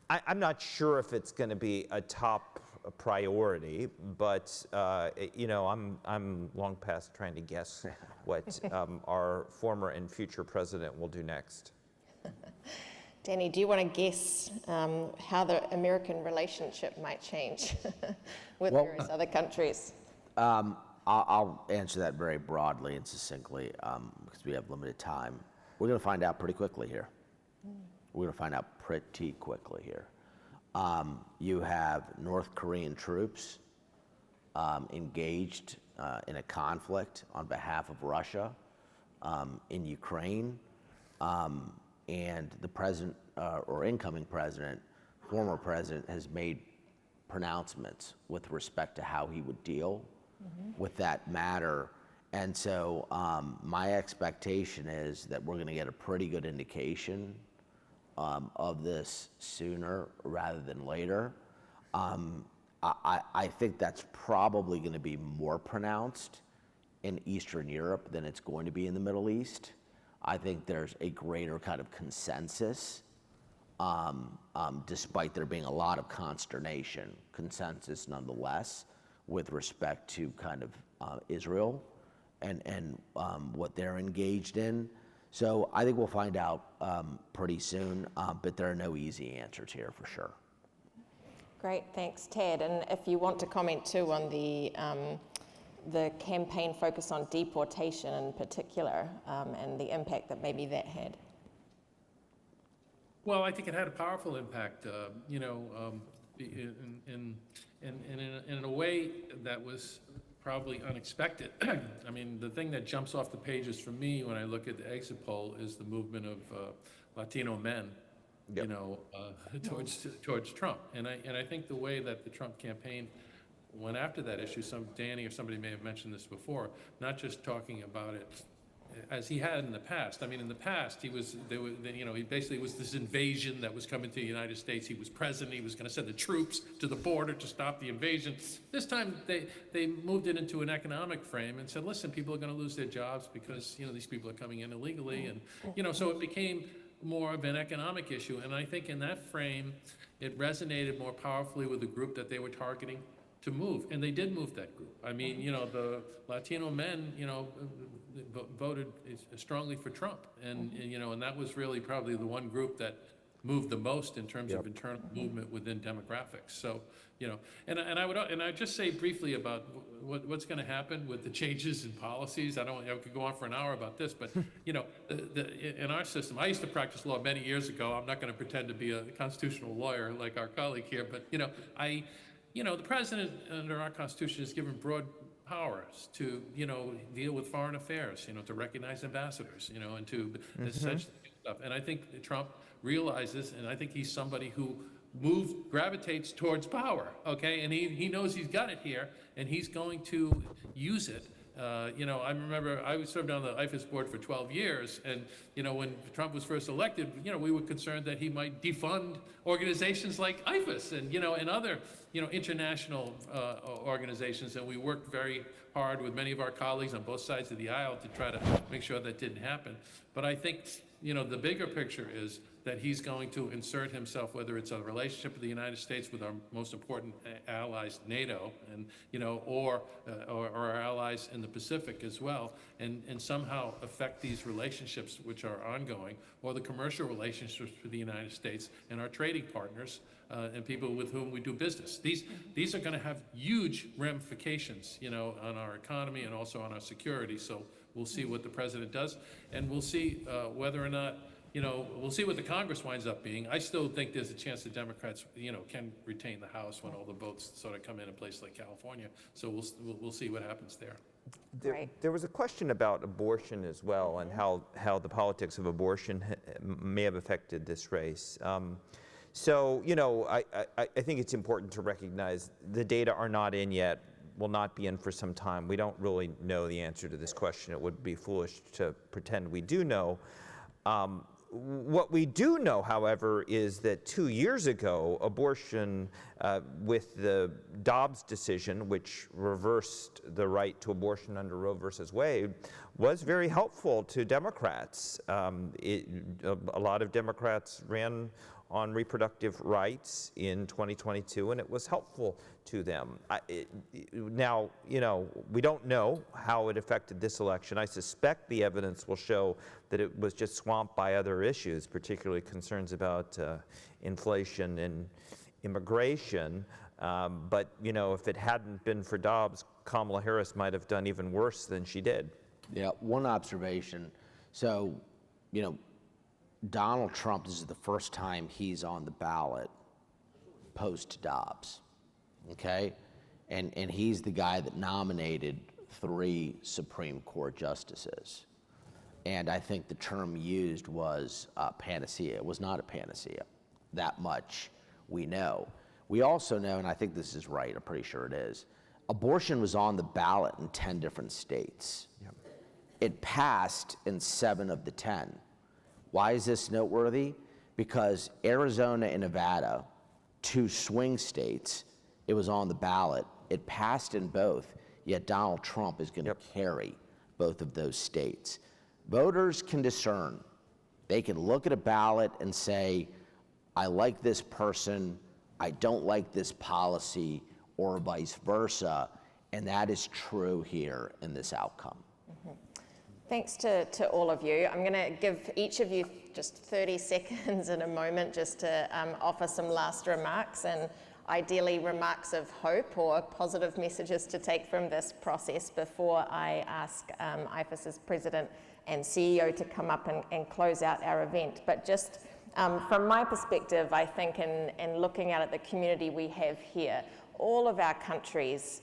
I'm not sure if it's going to be a top priority, but I'm long past trying to guess what our former and future president will do next. Danny, do you want to guess how the American relationship might change with various other countries? I'll answer that very broadly and succinctly because we have limited time. We're going to find out pretty quickly here. We're going to find out pretty quickly here. You have North Korean troops engaged in a conflict on behalf of Russia in Ukraine. And the president, or incoming president, former president, has made pronouncements with respect to how he would deal with that matter. And so my expectation is that we're going to get a pretty good indication of this sooner rather than later. I think that's probably going to be more pronounced in Eastern Europe than it's going to be in the Middle East. I think there's a greater kind of consensus, despite there being a lot of consensus nonetheless, with respect to kind of Israel and what they're engaged in. So I think we'll find out pretty soon, but there are no easy answers here for sure. Great, thanks, Tad. And if you want to comment too on the campaign focus on deportation in particular, and the impact that maybe that had. Well, I think it had a powerful impact, in a way that was probably unexpected. I mean, the thing that jumps off the pages for me when I look at the exit poll is the movement of Latino men, Yep. towards Trump. And I think the way that the Trump campaign went after that issue, Danny or somebody may have mentioned this before, not just talking about it as he had in the past. I mean, in the past, he basically was this invasion that was coming to the United States. He was president. He was going to send the troops to the border to stop the invasion. This time, they moved it into an economic frame and said, listen, people are going to lose their jobs because, these people are coming in illegally. And, so it became more of an economic issue. And I think in that frame, it resonated more powerfully with the group that they were targeting to move. And they did move that group. I mean, the Latino men, voted strongly for Trump. And that was really probably the one group that moved the most in terms of internal movement within demographics. So, and I'd just say briefly about what's going to happen with the changes in policies. I could go on for an hour about this, but in our system, I used to practice law many years ago. I'm not going to pretend to be a constitutional lawyer like our colleague here, but the president under our Constitution is given broad powers to deal with foreign affairs, to recognize ambassadors, and to such stuff. And I think Trump realizes, and I think he's somebody who gravitates towards power, okay? And he knows he's got it here, and he's going to use it. I remember I served on the IFES board for 12 years, and when Trump was first elected, we were concerned that he might defund organizations like IFES and other international organizations, and we worked very hard with many of our colleagues on both sides of the aisle to try to make sure that didn't happen. But I think the bigger picture is that he's going to insert himself, whether it's a relationship with the United States with our most important allies, NATO, and or our allies in the Pacific as well, and somehow affect these relationships which are ongoing, or the commercial relationships with the United States and our trading partners and people with whom we do business. These are going to have huge ramifications, on our economy and also on our security. So we'll see what the president does, and we'll see whether or not. We'll see what the Congress winds up being. I still think there's a chance the Democrats, can retain the House when all the votes sort of come in place like California. So we'll see what happens there. There was a question about abortion as well, and how the politics of abortion may have affected this race. So, I think it's important to recognize the data are not in yet, will not be in for some time. We don't really know the answer to this question. It would be foolish to pretend we do know. What we do know, however, is that 2 years ago, abortion, with the Dobbs decision, which reversed the right to abortion under Roe versus Wade, was very helpful to Democrats. A lot of Democrats ran on reproductive rights in 2022, and it was helpful to them. Now, we don't know how it affected this election. I suspect the evidence will show that it was just swamped by other issues, particularly concerns about inflation and immigration. But, if it hadn't been for Dobbs, Kamala Harris might have done even worse than she did. Yeah, one observation. So, Donald Trump, this is the first time he's on the ballot post-Dobbs, okay? And he's the guy that nominated 3 Supreme Court justices. And I think the term used was panacea. It was not a panacea. That much we know. We also know, and I think this is right, I'm pretty sure it is, abortion was on the ballot in 10 different states. Yep. It passed in 7 of the 10. Why is this noteworthy? Because Arizona and Nevada, 2 swing states, it was on the ballot. It passed in both. yet Donald Trump is going to carry both of those states. Voters can discern. They can look at a ballot and say, I like this person, I don't like this policy, or vice versa, and that is true here in this outcome. Thanks to all of you. I'm going to give each of you just 30 seconds in a moment just to offer some last remarks, and ideally remarks of hope or positive messages to take from this process before I ask IFES's President and CEO to come up and close out our event. But just from my perspective, I think in looking out at the community we have here, all of our countries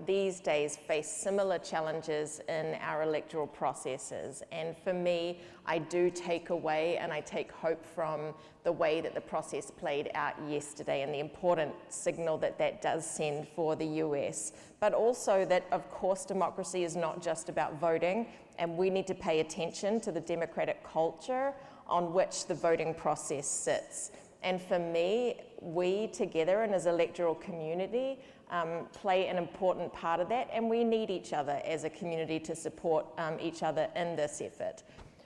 these days face similar challenges in our electoral processes. And for me, I do take away and I take hope from the way that the process played out yesterday and the important signal that that does send for the US. But also that, of course, democracy is not just about voting, and we need to pay attention to the democratic culture on which the voting process sits. And for me, we together and as electoral community play an important part of that, and we need each other as a community to support each other in this effort.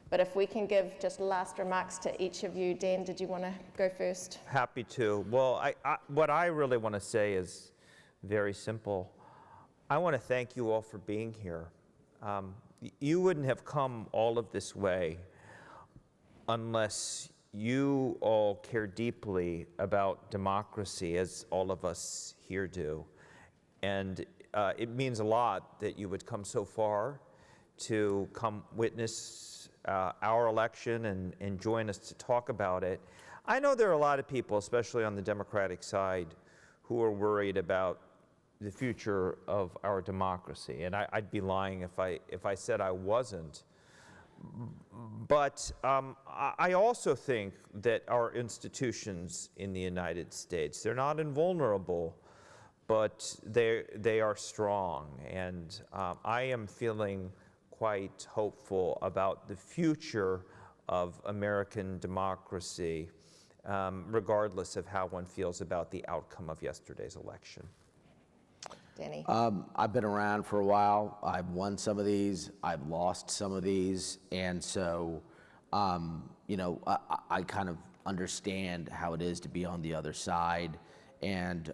But if we can give just last remarks to each of you. Dan, did you want to go first? Happy to. Well, what I really want to say is very simple. I want to thank you all for being here. You wouldn't have come all of this way unless you all care deeply about democracy, as all of us here do. And it means a lot that you would come so far to come witness our election and join us to talk about it. I know there are a lot of people, especially on the Democratic side, who are worried about the future of our democracy. And I'd be lying if I said I wasn't. But I also think that our institutions in the United States, they're not invulnerable, but they are strong. And I am feeling quite hopeful about the future of American democracy, regardless of how one feels about the outcome of yesterday's election. Danny? I've been around for a while. I've won some of these. I've lost some of these. And so, you know, I kind of understand how it is to be on the other side. And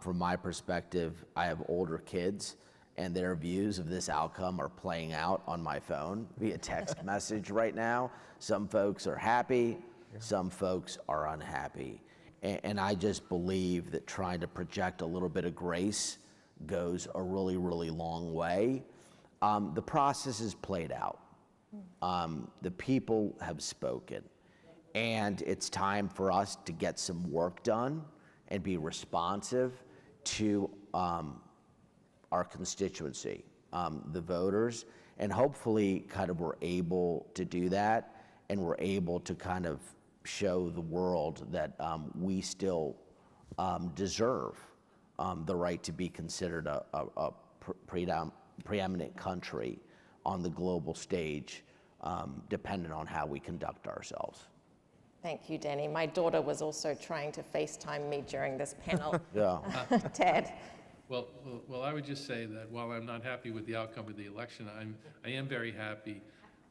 from my perspective, I have older kids, and their views of this outcome are playing out on my phone via text message right now. Some folks are happy, some folks are unhappy. And I just believe that trying to project a little bit of grace goes a really, really long way. The process is played out. The people have spoken. And it's time for us to get some work done and be responsive to our constituency, the voters, and hopefully kind of we're able to do that, and we're able to kind of show the world that we still deserve the right to be considered a preeminent country on the global stage, dependent on how we conduct ourselves. Thank you, Danny. My daughter was also trying to FaceTime me during this panel. Yeah. Ted? Well, I would just say that while I'm not happy with the outcome of the election, I am very happy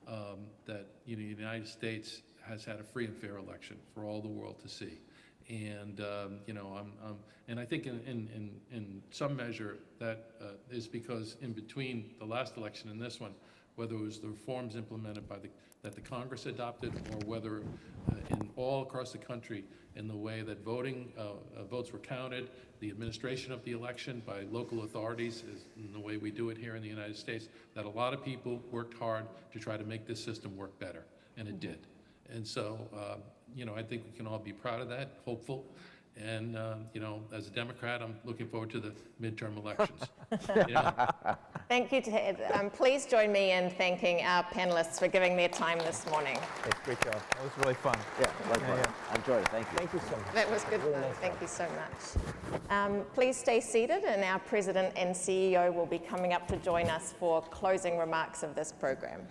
that the United States has had a free and fair election for all the world to see. And and I think in some measure that is because in between the last election and this one, whether it was the reforms implemented that the Congress adopted, or whether in all across the country in the way that votes were counted, the administration of the election by local authorities is in the way we do it here in the United States, that a lot of people worked hard to try to make this system work better, and it did. And so, I think we can all be proud of that, hopeful. And, as a Democrat, I'm looking forward to the midterm elections. Thank you, Ted. Please join me in thanking our panelists for giving their time this morning. Hey, great job. That was really fun. Yeah, likewise. I enjoyed it. Thank you. Thank you so much. That was good fun. Thank you so much. Please stay seated, and our President and CEO will be coming up to join us for closing remarks of this program.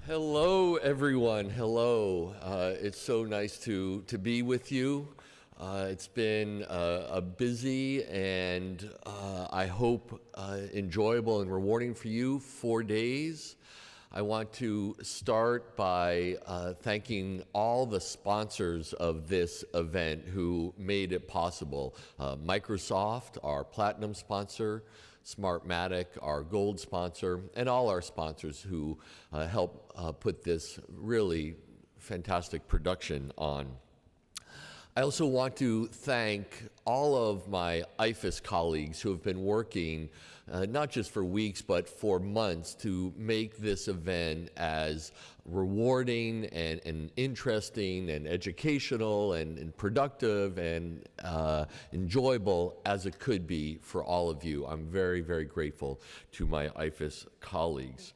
Hello, everyone. Hello. It's so nice to be with you. It's been a busy and I hope enjoyable and rewarding for you 4 days. I want to start by thanking all the sponsors of this event who made it possible. Microsoft, our platinum sponsor, Smartmatic, our gold sponsor, and all our sponsors who help put this really fantastic production on. I also want to thank all of my IFES colleagues who have been working not just for weeks but for months to make this event as rewarding and interesting and educational and productive and enjoyable as it could be for all of you. I'm very, very grateful to my IFES colleagues.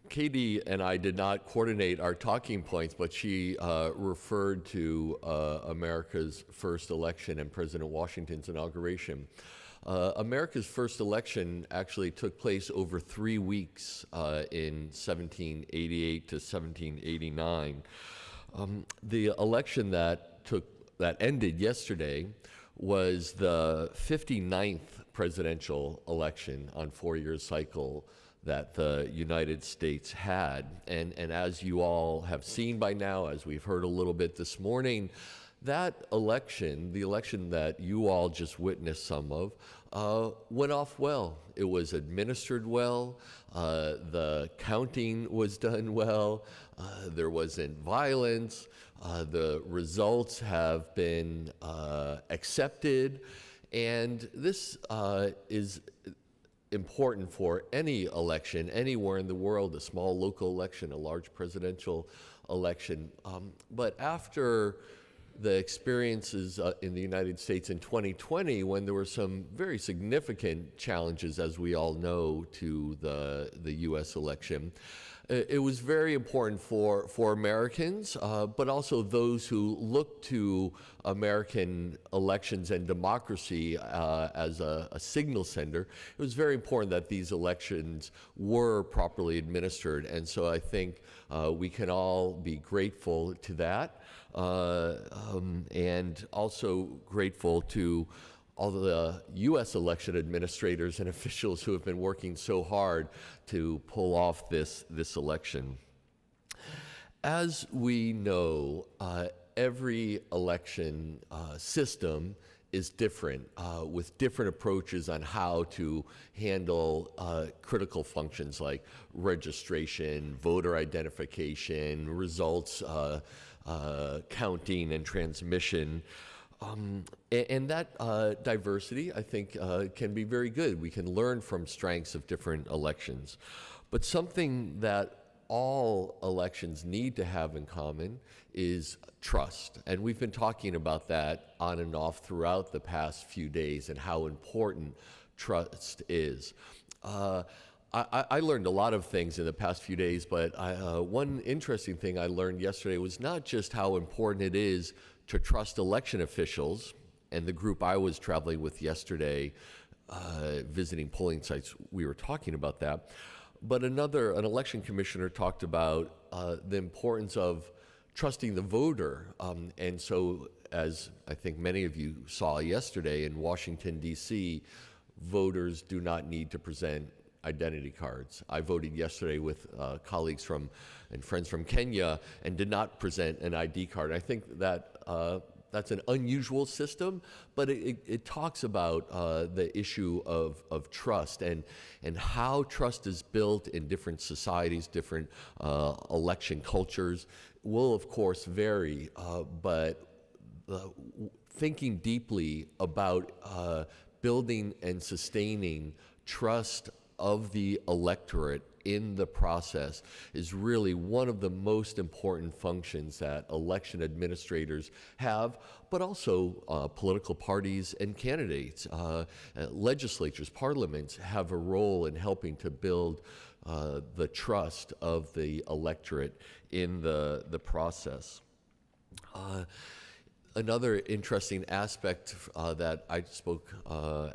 Katie and I did not coordinate our talking points, but she referred to America's first election and President Washington's inauguration. America's first election actually took place over 3 weeks in 1788 to 1789. The election that ended yesterday was the 59th presidential election on 4-year cycle that the United States had. And as you all have seen by now, as we've heard a little bit this morning, that election, the election that you all just witnessed some of, went off well. It was administered well. The counting was done well. There wasn't violence. The results have been accepted. And this is important for any election anywhere in the world, a small local election, a large presidential election. But after the experiences in the United States in 2020, when there were some very significant challenges, as we all know, to the US election, it was very important for Americans, but also those who look to American elections and democracy as a signal sender. It was very important that these elections were properly administered, and so I think we can all be grateful to that, and also grateful to all the U.S. election administrators and officials who have been working so hard to pull off this election. As we know, every election system is different, with different approaches on how to handle critical functions like registration, voter identification, results counting and transmission. And that diversity, I think, can be very good. We can learn from strengths of different elections. But something that all elections need to have in common is trust. And we've been talking about that on and off throughout the past few days and how important trust is. I learned a lot of things in the past few days, but one interesting thing I learned yesterday was not just how important it is to trust election officials, and the group I was traveling with yesterday, visiting polling sites, we were talking about that. But an election commissioner talked about the importance of trusting the voter. And so, as I think many of you saw yesterday in Washington, D.C., voters do not need to present identity cards. I voted yesterday with colleagues and friends from Kenya and did not present an ID card. I think that that's an unusual system, but it talks about the issue of trust and how trust is built in different societies, different election cultures will of course vary, but thinking deeply about building and sustaining trust of the electorate in the process is really one of the most important functions that election administrators have, but also political parties and candidates, legislatures, parliaments have a role in helping to build the trust of the electorate in the process. Another interesting aspect that I spoke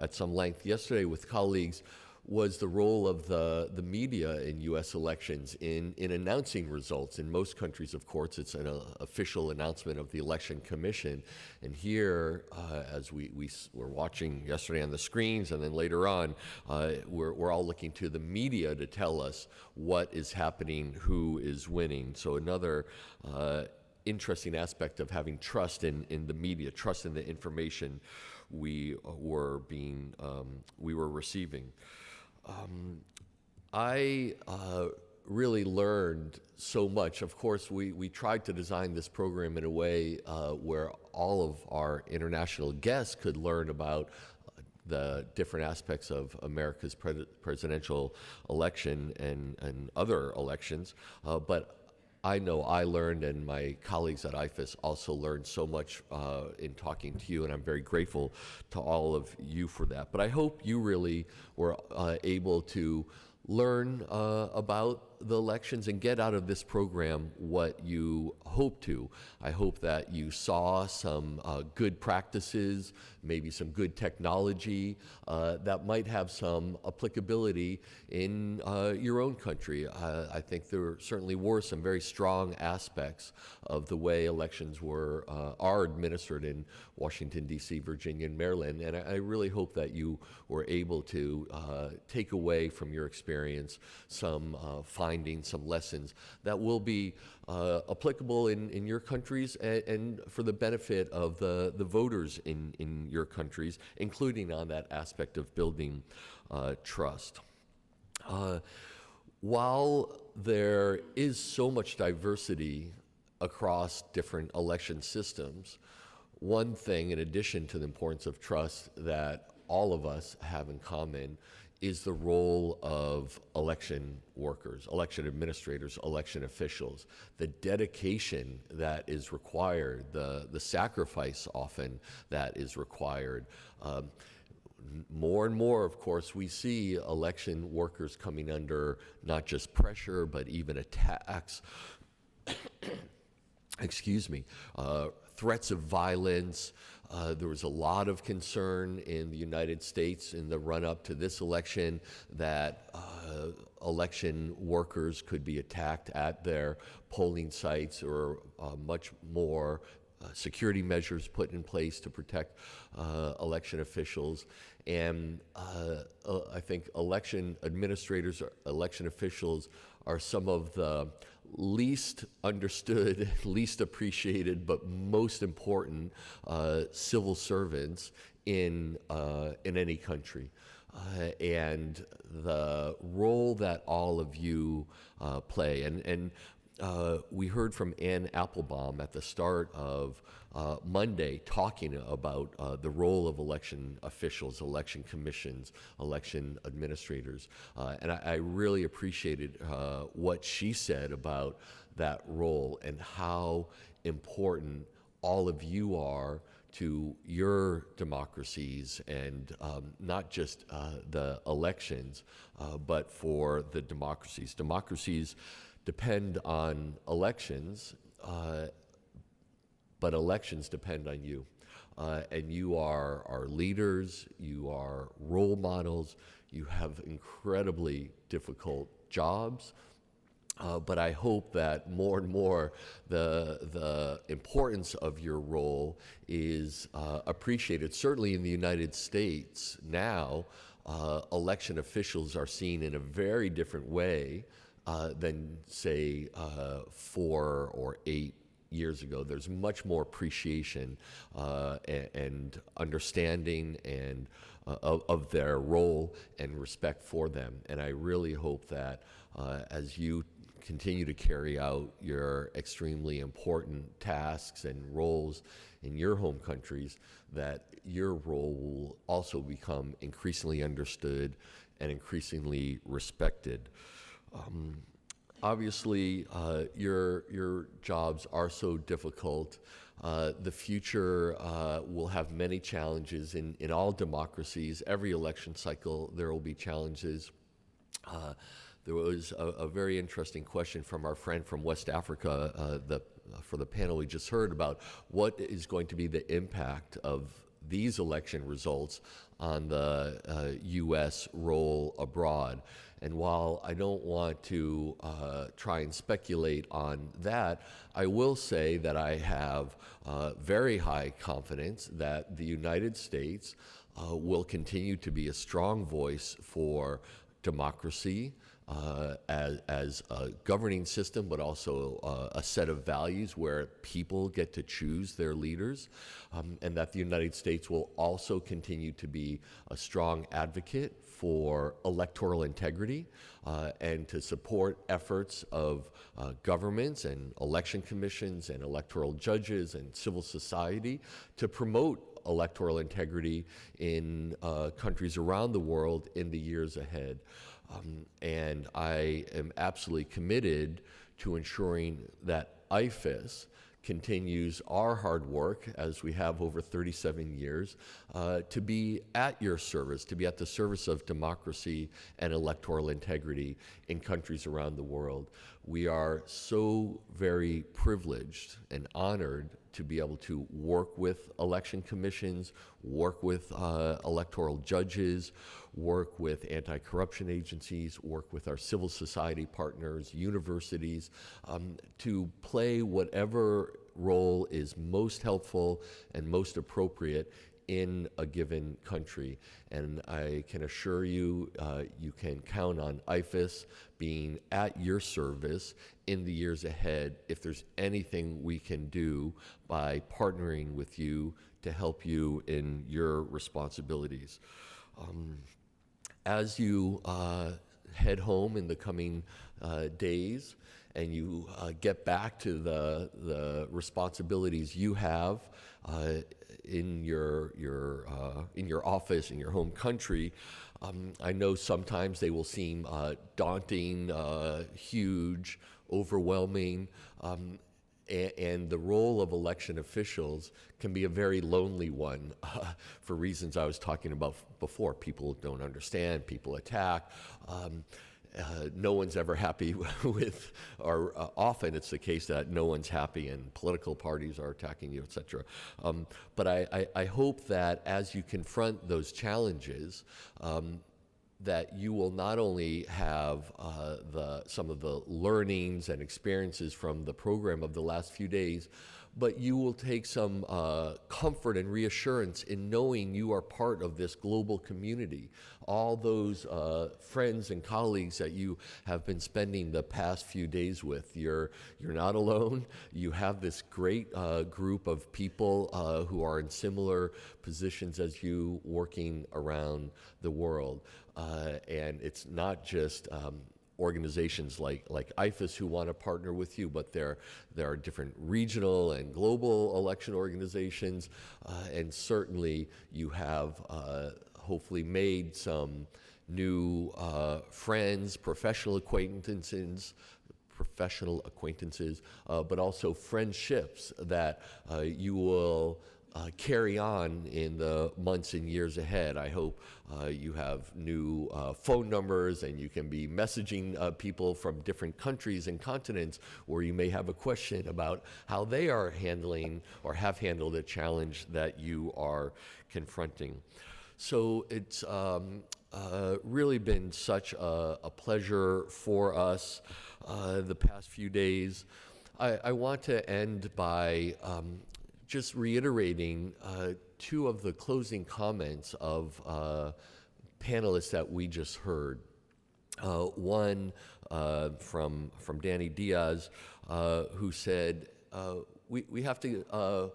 at some length yesterday with colleagues was the role of the media in U.S. elections in announcing results. In most countries, of course, it's an official announcement of the Election Commission. And here, as we were watching yesterday on the screens and then later on, we're all looking to the media to tell us what is happening, who is winning. So another interesting aspect of having trust in the media, trust in the information we were receiving. I really learned so much. Of course, we tried to design this program in a way where all of our international guests could learn about the different aspects of America's presidential election and other elections. But I know I learned, and my colleagues at IFES also learned so much in talking to you, and I'm very grateful to all of you for that. But I hope you really were able to learn about the elections and get out of this program what you hope to. I hope that you saw some good practices, maybe some good technology that might have some applicability in your own country. I think there certainly were some very strong aspects of the way elections are administered in Washington, D.C., Virginia, and Maryland, and I really hope that you were able to take away from your experience some findings, some lessons that will be applicable in your countries and for the benefit of the voters in your countries, including on that aspect of building trust. While there is so much diversity across different election systems, one thing, in addition to the importance of trust, that all of us have in common is the role of election workers, election administrators, election officials, the dedication that is required, the sacrifice often that is required. More and more, of course, we see election workers coming under not just pressure, but even attacks, excuse me, threats of violence. There was a lot of concern in the United States in the run-up to this election that election workers could be attacked at their polling sites, or much more security measures put in place to protect election officials. And I think election administrators, election officials are some of the least understood, least appreciated, but most important civil servants in any country. And the role that all of you play. And we heard from Ann Applebaum at the start of Monday talking about the role of election officials, election commissions, election administrators. And I really appreciated what she said about that role and how important all of you are to your democracies, and not just the elections, but for the democracies. Democracies depend on elections, but elections depend on you. And you are our leaders, you are role models, you have incredibly difficult jobs. But I hope that more and more the importance of your role is appreciated. Certainly in the United States now, election officials are seen in a very different way than, say, 4 or 8 years ago. There's much more appreciation and understanding and of their role and respect for them. And I really hope that as you continue to carry out your extremely important tasks and roles in your home countries, that your role will also become increasingly understood and increasingly respected. Obviously, your jobs are so difficult. The future will have many challenges in all democracies. Every election cycle, there will be challenges. There was a very interesting question from our friend from West Africa for the panel we just heard about what is going to be the impact of these election results on the U.S. role abroad. And while I don't want to try and speculate on that, I will say that I have very high confidence that the United States will continue to be a strong voice for democracy as a governing system, but also a set of values where people get to choose their leaders, and that the United States will also continue to be a strong advocate for electoral integrity and to support efforts of governments and election commissions and electoral judges and civil society to promote electoral integrity in countries around the world in the years ahead. And I am absolutely committed to ensuring that IFES continues our hard work, as we have over 37 years, to be at your service, to be at the service of democracy and electoral integrity in countries around the world. We are so very privileged and honored to be able to work with election commissions, work with electoral judges, work with anti-corruption agencies, work with our civil society partners, universities, to play whatever role is most helpful and most appropriate in a given country. And I can assure you, you can count on IFES being at your service in the years ahead if there's anything we can do by partnering with you to help you in your responsibilities. As you head home in the coming days and you get back to the responsibilities you have in your office, in your home country, I know sometimes they will seem daunting, huge, overwhelming, and the role of election officials can be a very lonely one for reasons I was talking about before. People don't understand, people attack. No one's ever happy with, or often it's the case that no one's happy and political parties are attacking you, etc. But I hope that as you confront those challenges, that you will not only have some of the learnings and experiences from the program of the last few days, but you will take some comfort and reassurance in knowing you are part of this global community. All those friends and colleagues that you have been spending the past few days with, you're not alone. You have this great group of people who are in similar positions as you, working around the world. And it's not just organizations like IFES who want to partner with you, but there are different regional and global election organizations, and certainly you have hopefully made some new friends, professional acquaintances, but also friendships that you will carry on in the months and years ahead. I hope you have new phone numbers and you can be messaging people from different countries and continents where you may have a question about how they are handling or have handled a challenge that you are confronting. So it's really been such a pleasure for us the past few days. I want to end by just reiterating two of the closing comments of panelists that we just heard. One from Danny Diaz, who said, we have to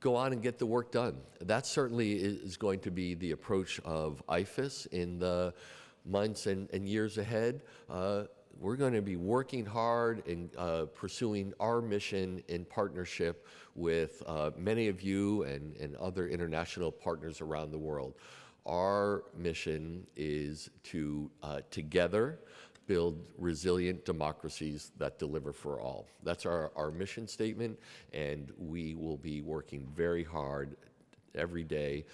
go on and get the work done. That certainly is going to be the approach of IFES in the months and years ahead. We're going to be working hard and pursuing our mission in partnership with many of you and other international partners around the world. Our mission is to together build resilient democracies that deliver for all. That's our mission statement, and we will be working very hard every day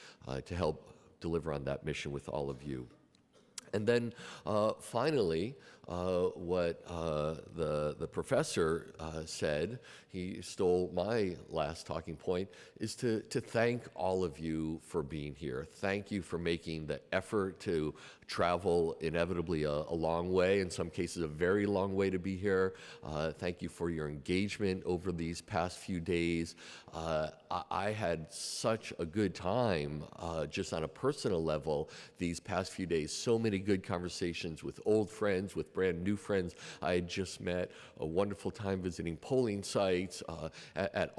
to help deliver on that mission with all of you. And then finally, what the professor said, he stole my last talking point, is to thank all of you for being here. Thank you for making the effort to travel inevitably a long way, in some cases a very long way to be here. Thank you for your engagement over these past few days. I had such a good time just on a personal level these past few days. So many good conversations with old friends, with brand new friends I had just met. A wonderful time visiting polling sites at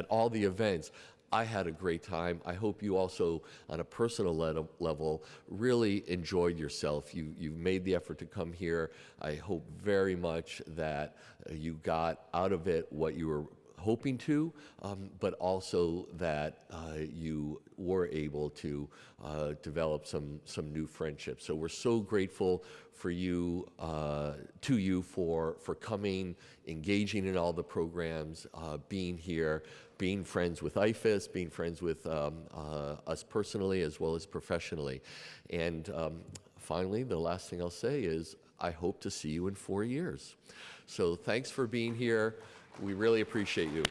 all the events. I had a great time. I hope you also, on a personal level, really enjoyed yourself. You made the effort to come here. I hope very much that you got out of it what you were hoping to, but also that you were able to develop some new friendships. So we're so grateful for you, to you for coming, engaging in all the programs, being here, being friends with IFES, being friends with us personally as well as professionally. And finally, the last thing I'll say is I hope to see you in 4 years. So thanks for being here. We really appreciate you.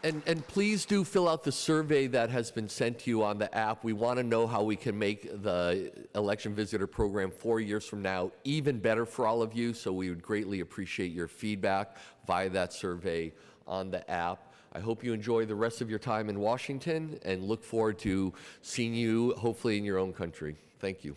And please do fill out the survey that has been sent to you on the app. We want to know how we can make the election visitor program 4 years from now even better for all of you. So we would greatly appreciate your feedback via that survey on the app. I hope you enjoy the rest of your time in Washington and look forward to seeing you hopefully in your own country. Thank you.